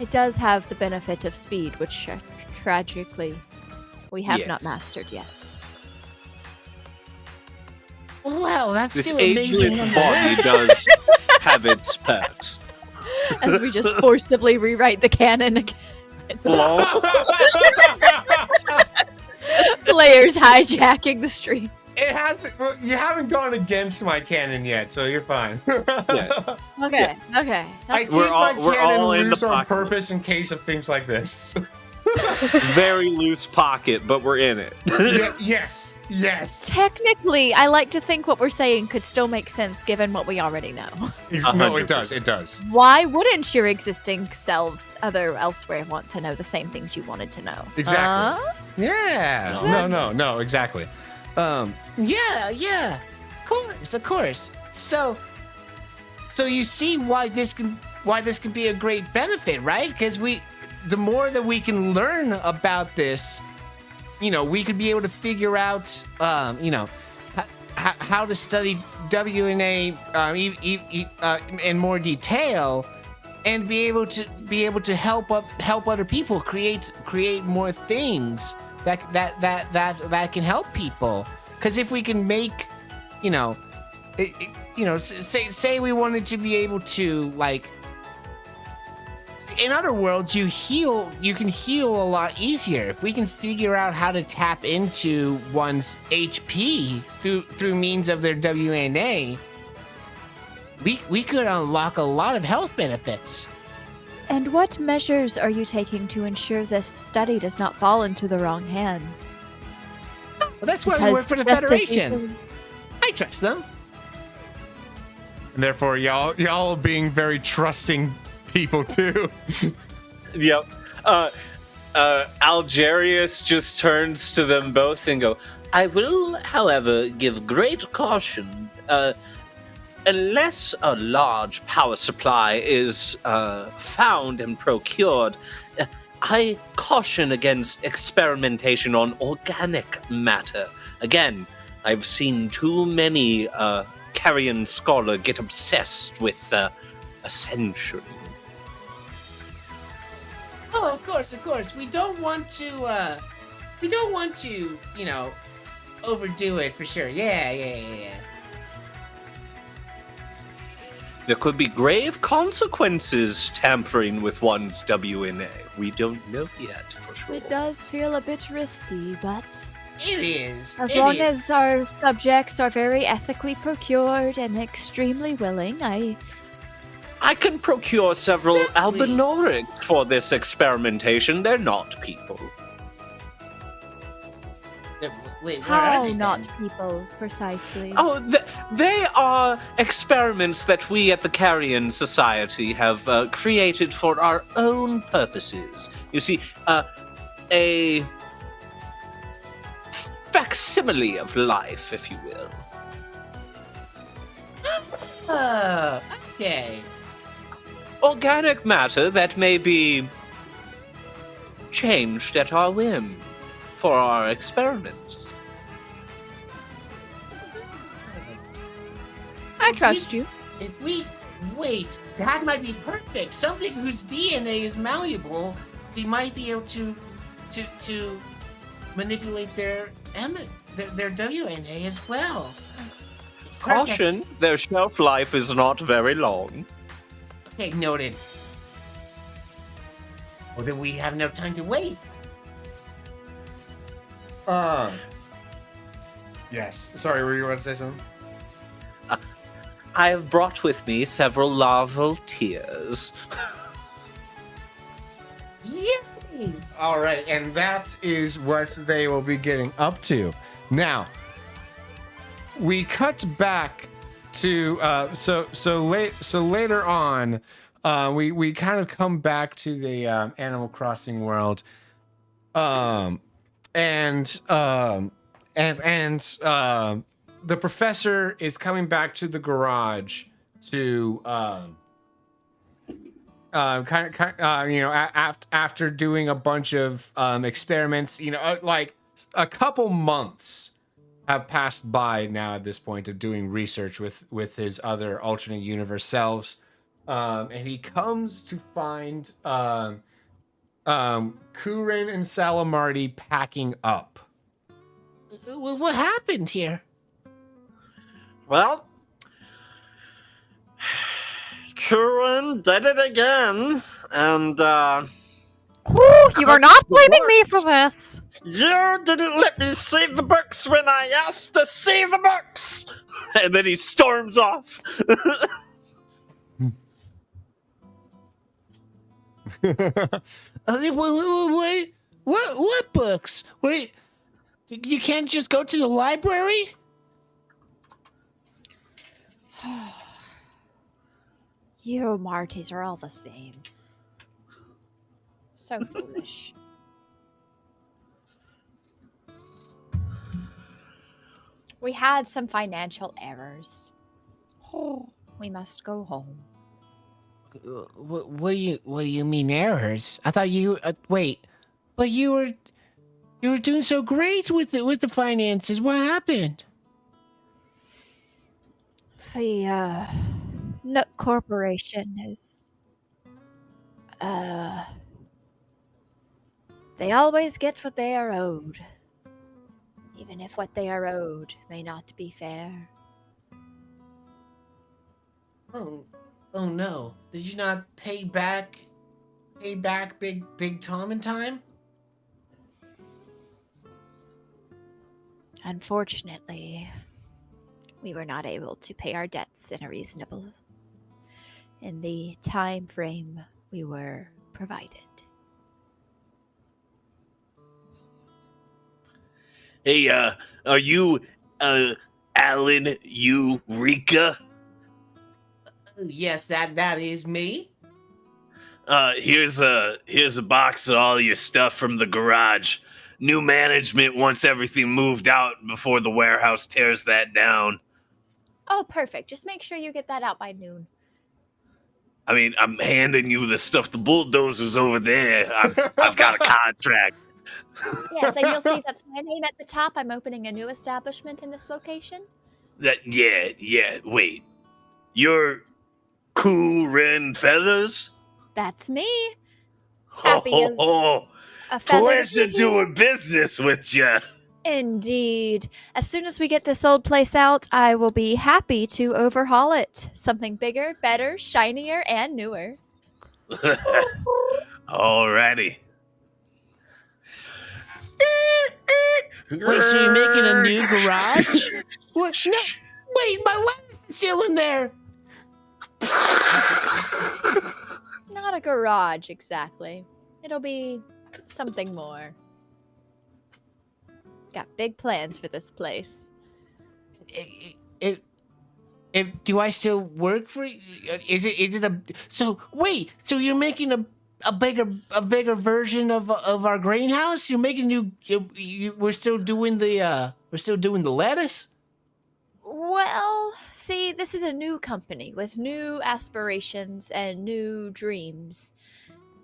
It does have the benefit of speed, which tragically we have not Yes. mastered yet. Wow, that's This still amazing. ageless body does have its perks. As we just forcibly rewrite the canon again. Lol. Players hijacking the stream. It has. You haven't gone against my canon yet, so you're fine. Yeah. Okay, okay. I That's keep We're my all- we're canon all in the loose on pocket. purpose in case of things like this. Very loose pocket, but we're in it. Yes. technically, I like to think what we're saying could still make sense given what we already know. No, it does. It does. Why wouldn't your existing selves elsewhere want to know the same things you wanted to know? Exactly. Yeah. Exactly. No, exactly. Yeah. Of course. So you see why this can be a great benefit, right? Because the more that we can learn about this, we could be able to figure out, how to study WNA in more detail, and be able to help other people create more things that can help people. Because if we can make, you know, say we wanted to be able to, like, in other worlds, you can heal a lot easier. If we can figure out how to tap into one's HP through means of their WNA, we could unlock a lot of health benefits. And what measures are you taking to ensure this study does not fall into the wrong hands? Well, that's why we work for the Federation. I trust them. And therefore, y'all being very trusting people too. Yep. Algerius just turns to them both and go, I will, however, give great caution. Unless a large power supply is found and procured, I caution against experimentation on organic matter. Again, I've seen too many Carrion scholar get obsessed with ascension. Oh, of course. We don't want to, you know, overdo it for sure. Yeah. There could be grave consequences tampering with one's WNA. We don't know yet for sure. It does feel a bit risky, but It is. as long as our subjects are very ethically procured and extremely willing, I can procure several Exactly. albinorics for this experimentation. They're not people. Wait, what are how they not then? people precisely? Oh, they are experiments that we at the Carrion Society have created for our own purposes. You see, a facsimile of life, if you will. Oh, okay. Organic matter that may be changed at our whim for our experiments. I trust you. If we wait, that might be perfect. Something whose DNA is malleable, we might be able to manipulate their WNA as well. It's perfect. Caution, their shelf life is not very long. Okay, noted. Well, then we have no time to waste. Yes. Sorry, were you going to say something? I have brought with me several larval tears. Yay! All right, and that is what they will be getting up to. Now, we cut back to so later on, we kind of come back to the Animal Crossing world, and the professor is coming back to the garage to after doing a bunch of experiments, like a couple months have passed by now at this point of doing research with his other alternate universe selves, and he comes to find Kurin and Salamarty packing up. What happened here? Well, Kurin did it again, and You are not blaming me for this. you didn't let me see the books when I asked to see the books! And then he storms off. Wait, what books? Wait, you can't just go to the library? You Martys are all the same. So foolish. We had some financial errors. Oh, we must go home. What do you mean errors? I thought you wait, but you were doing so great with the finances. What happened? The Nook Corporation has They always get what they are owed, even if what they are owed may not be fair. Oh, oh no! Did you not pay back Big Tom in time? Unfortunately, we were not able to pay our debts in the time frame we were provided. Hey, are you, Alan Eureka? Yes, that is me. Here's a box of all your stuff from the garage. New management wants everything moved out before the warehouse tears that down. Oh, perfect. Just make sure you get that out by noon. I mean, I'm handing you the stuff. The bulldozer's over there. I've got a contract. Yes, and you'll see that's my name at the top. I'm opening a new establishment in this location. Yeah. Wait, you're Cool Ren Feathers? That's me. Happy as a feather to Pleasure be here. doing business with you. Indeed. As soon as we get this old place out, I will be happy to overhaul it. Something bigger, better, shinier, and newer. Alrighty. Wait, so you're making a new garage? What? No, wait, my lettuce is still in there. Not a garage, exactly. It'll be something more. Got big plans for this place. Do I still work for you? Is it a? So wait, so you're making a bigger version of our greenhouse? You're making we're still doing the lettuce. Well, see, this is a new company with new aspirations and new dreams.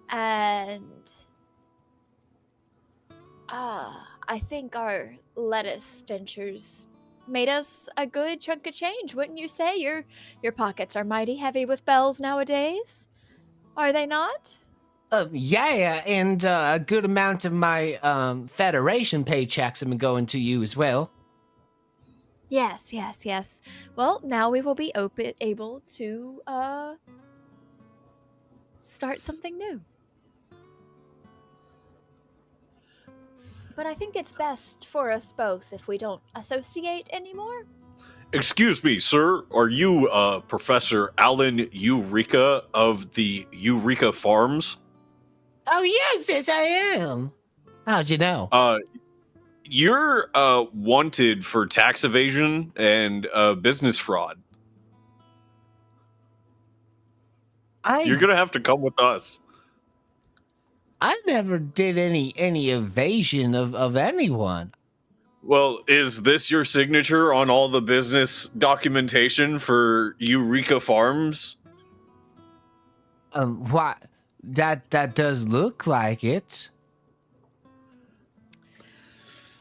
And I think our lettuce ventures made us a good chunk of change, wouldn't you say? Your pockets are mighty heavy with bells nowadays. Are they not? Yeah, and a good amount of my Federation paychecks have been going to you as well. Yes. Well, now we will be able to start something new. But I think it's best for us both if we don't associate anymore. Excuse me, sir. Are you Professor Alan Eureka of the Eureka Farms? Oh yes, I am. How'd you know? You're wanted for tax evasion and business fraud. You're gonna have to come with us. I never did any evasion of anyone. Well, is this your signature on all the business documentation for Eureka Farms? What? That does look like it.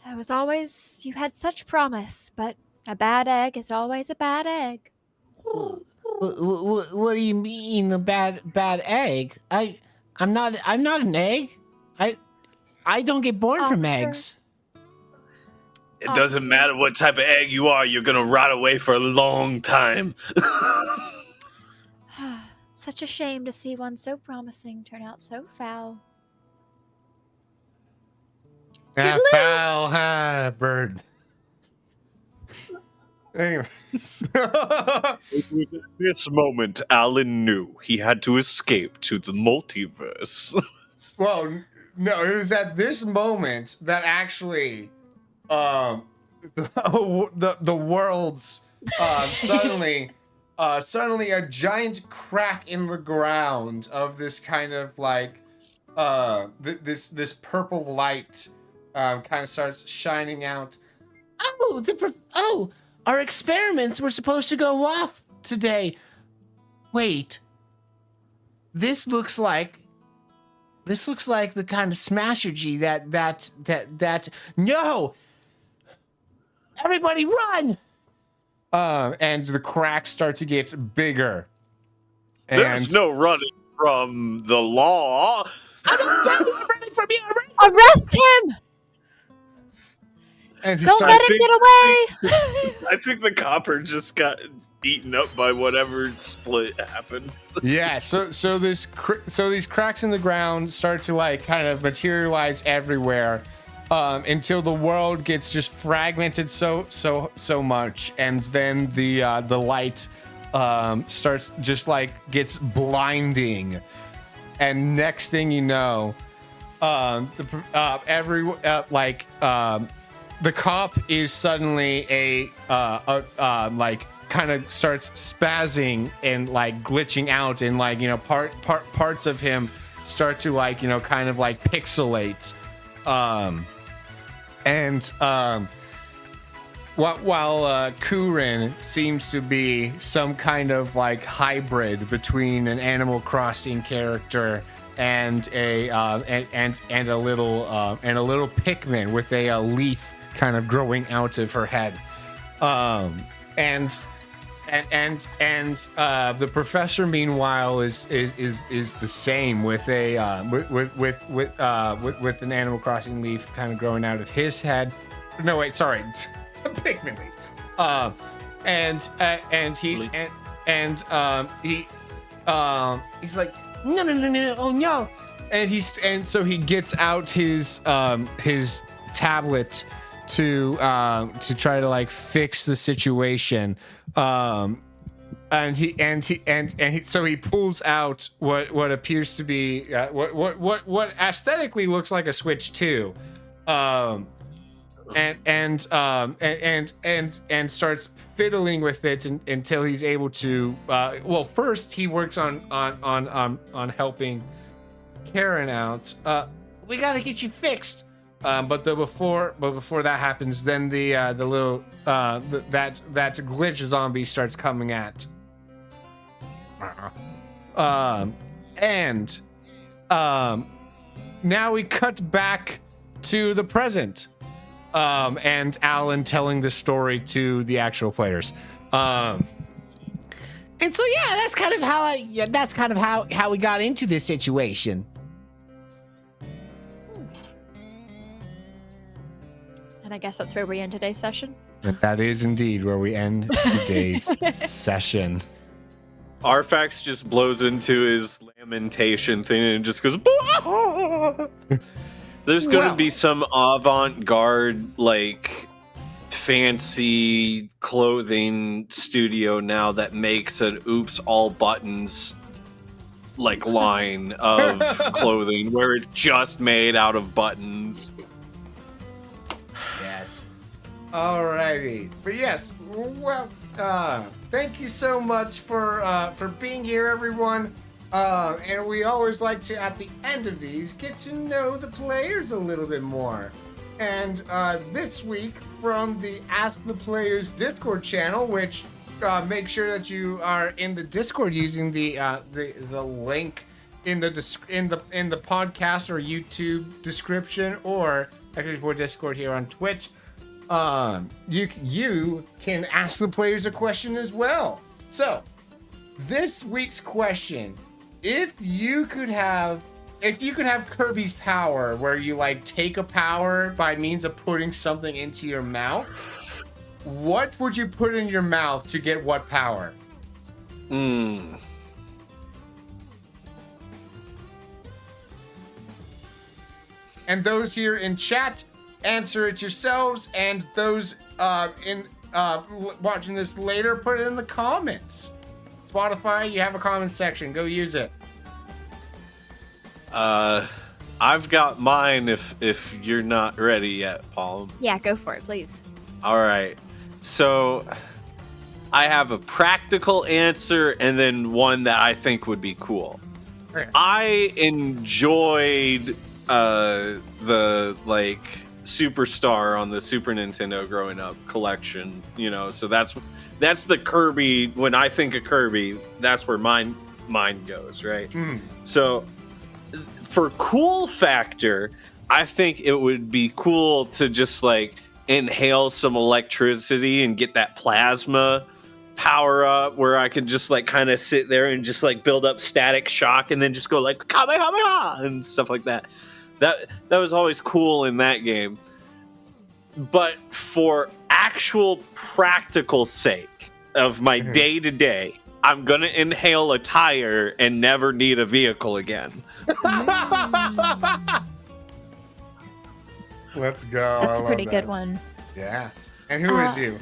It was always, you had such promise, but a bad egg is always a bad egg. What do you mean a bad egg? I'm not an egg. I don't get born from eggs. It doesn't matter what type of egg you are, you're gonna rot away for a long time. Such a shame to see one so promising turn out so foul. Foul, huh, bird. Anyways. At this moment, Alan knew he had to escape to the multiverse. Well, no, it was at this moment that actually the world's suddenly a giant crack in the ground of this kind of like this purple light kind of starts shining out. Our experiments were supposed to go off today. Wait, this looks like the kind of smashergy that no, everybody run. And the cracks start to get bigger. There's no running. from the law. I'm running from you. Arrest him! And he Don't starts, let him get away! I think the copper just got eaten up by whatever split happened. yeah. So these cracks in the ground start to like kind of materialize everywhere, until the world gets just fragmented so much, and then the light starts just like gets blinding, and next thing you know, the cop is suddenly like kind of starts spazzing and like glitching out, and like, you know, parts of him start to like, you know, kind of like pixelate, while Kurin seems to be some kind of like hybrid between an Animal Crossing character and a little Pikmin with a leaf kind of growing out of her head, and the professor meanwhile is the same with an Animal Crossing leaf kind of growing out of his head. No, wait, sorry, a Pikmin leaf. He's like, no, oh no, and so he gets out his tablet to try to like fix the situation, so he pulls out what appears to be what aesthetically looks like a Switch 2, and starts fiddling with it until he's able to. Well, first he works on helping Karen out. We gotta get you fixed. But before that happens, then the little that glitch zombie starts coming at. Now we cut back to the present, and Alan telling the story to the actual players. And so yeah, that's kind of how we got into this situation. And I guess that's where we end today's session. And that is indeed where we end today's session. Arfax just blows into his lamentation thing and just goes. There's gonna be some avant-garde, like, fancy clothing studio now that makes an oops all buttons like line of clothing where it's just made out of buttons. Yes. Alrighty. But yes, well, thank you so much for being here, everyone. And we always like to, at the end of these, get to know the players a little bit more. And this week, from the Ask the Players Discord channel, which make sure that you are in the Discord using the link in the podcast or YouTube description, or Echoes Discord here on Twitch. You can ask the players a question as well. So, this week's question: if you could have Kirby's power, where you like take a power by means of putting something into your mouth, what would you put in your mouth to get what power? Hmm. And those here in chat, answer it yourselves, and those watching this later, put it in the comments. Spotify, you have a comment section. Go use it. I've got mine if you're not ready yet, Paul. Yeah, go for it, please. All right. So I have a practical answer and then one that I think would be cool. Okay. I enjoyed the like Superstar on the Super Nintendo growing up collection, you know, so that's the Kirby. When I think of Kirby, that's where mine goes, right? So for cool factor, I think it would be cool to just like inhale some electricity and get that plasma power up where I could just like kind of sit there and just like build up static shock and then just go like Kamehameha and stuff like that. That was always cool in that game. But for actual practical sake of my day to day, I'm gonna inhale a tire and never need a vehicle again. Let's go. That's a pretty that. good one. Yes. And who is you?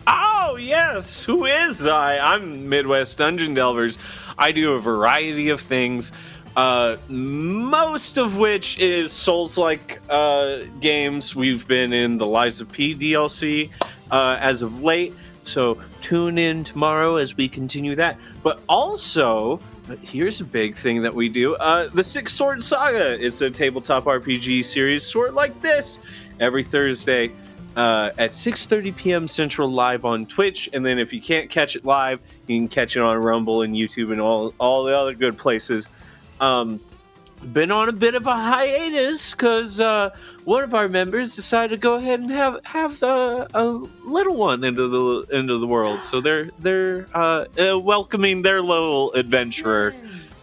Oh, yes. Who is I? I'm Midwest Dungeon Delvers. I do a variety of things, most of which is Souls-like games. We've been in the Lies of P DLC as of late, so tune in tomorrow as we continue that. But also, here's a big thing that we do. The Six Sword Saga is a tabletop RPG series, sort of like this, every Thursday. At 6:30 p.m. Central live on Twitch, and then if you can't catch it live, you can catch it on Rumble and YouTube and all the other good places. Been on a bit of a hiatus because one of our members decided to go ahead and have a little one into the world, so they're welcoming their little adventurer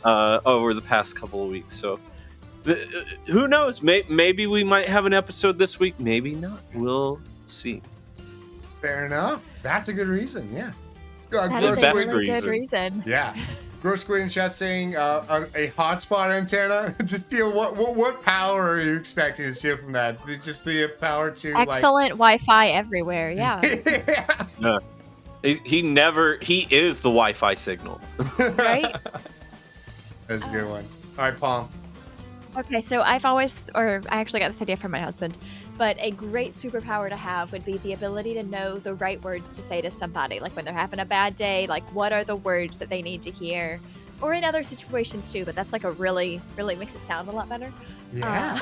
over the past couple of weeks. So. Who knows? Maybe we might have an episode this week. Maybe not. We'll see. Fair enough. That's a good reason. Yeah. That is a really good reason. Yeah. Gross Squid in chat saying a hotspot antenna. Just steal what power are you expecting to steal from that? Just the power to excellent Wi-Fi everywhere. Yeah. Yeah. He is the Wi-Fi signal. Right. That's a good one. All right, Paul. Okay, so I actually got this idea from my husband, but a great superpower to have would be the ability to know the right words to say to somebody. Like when they're having a bad day, like what are the words that they need to hear? Or in other situations too, but that's like a really, really makes it sound a lot better. Yeah.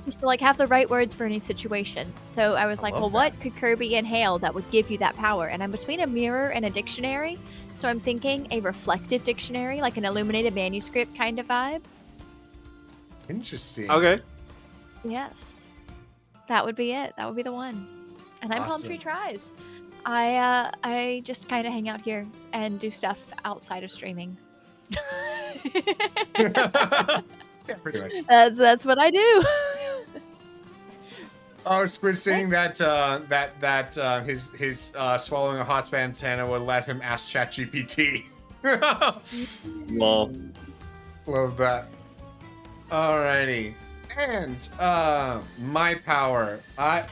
Just to like have the right words for any situation. So I was like, well, what could Kirby inhale that would give you that power? And I'm between a mirror and a dictionary. So I'm thinking a reflective dictionary, like an illuminated manuscript kind of vibe. Interesting. Okay. Yes. That would be it. That would be the one. And I'm Awesome. Palm Tree Tries. I just kind of hang out here and do stuff outside of streaming. Yeah, pretty much. That's what I do. Oh, Squid saying that his swallowing a hotspot antenna would let him ask ChatGPT. Well, Love that. Alrighty, and my power. Why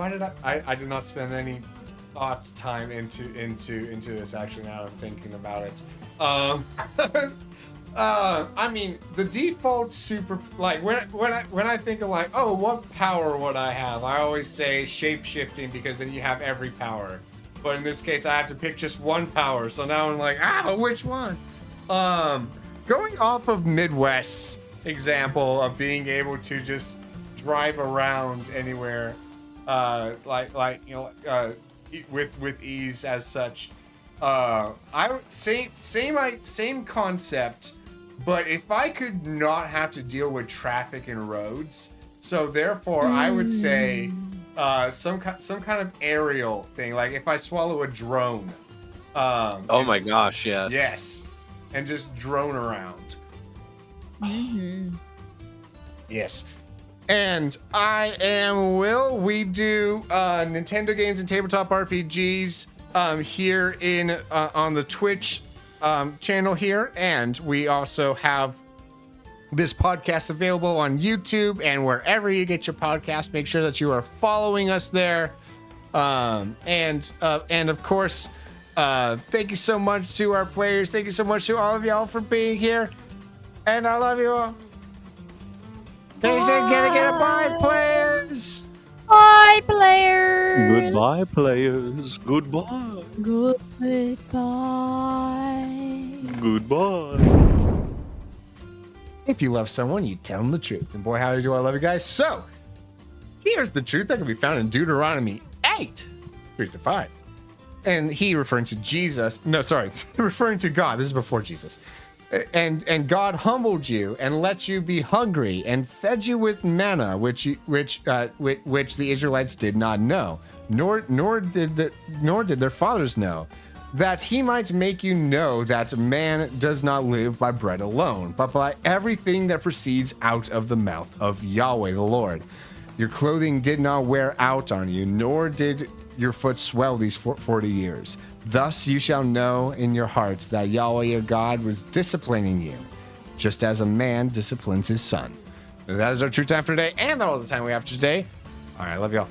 did I did not spend any time into this actually. Now I'm thinking about it. I mean, the default super, like when I think of like, oh, what power would I have? I always say shape-shifting because then you have every power. But in this case, I have to pick just one power. So now I'm like, which one? Going off of Midwest's example of being able to just drive around anywhere, with ease as such. I would say same concept, but if I could not have to deal with traffic and roads, so therefore I would say some kind of aerial thing, like if I swallow a drone. oh my gosh, yes. Yes, and just drone around. Mm-hmm. Yes. And I am Will. We do Nintendo games and tabletop RPGs here in on the Twitch channel here, and we also have this podcast available on YouTube and wherever you get your podcast. Make sure that you are following us there, and of course, thank you so much to our players. Thank you so much to all of y'all for being here, and I love you all. They said, get a bye, players. Bye, players. Goodbye, players. Goodbye. Goodbye. Goodbye. If you love someone, you tell them the truth. And boy, howdy do I love you guys. So, here's the truth that can be found in Deuteronomy 8:3-5. And he referring to Jesus. No, sorry, referring to God. This is before Jesus. And God humbled you and let you be hungry and fed you with manna, which the Israelites did not know, nor did their fathers know, that he might make you know that man does not live by bread alone, but by everything that proceeds out of the mouth of Yahweh the Lord. Your clothing did not wear out on you, nor did your foot swell these 40 years. Thus you shall know in your hearts that Yahweh your God was disciplining you, just as a man disciplines his son. And that is our true time for today, and all the time we have for today. All right, I love y'all.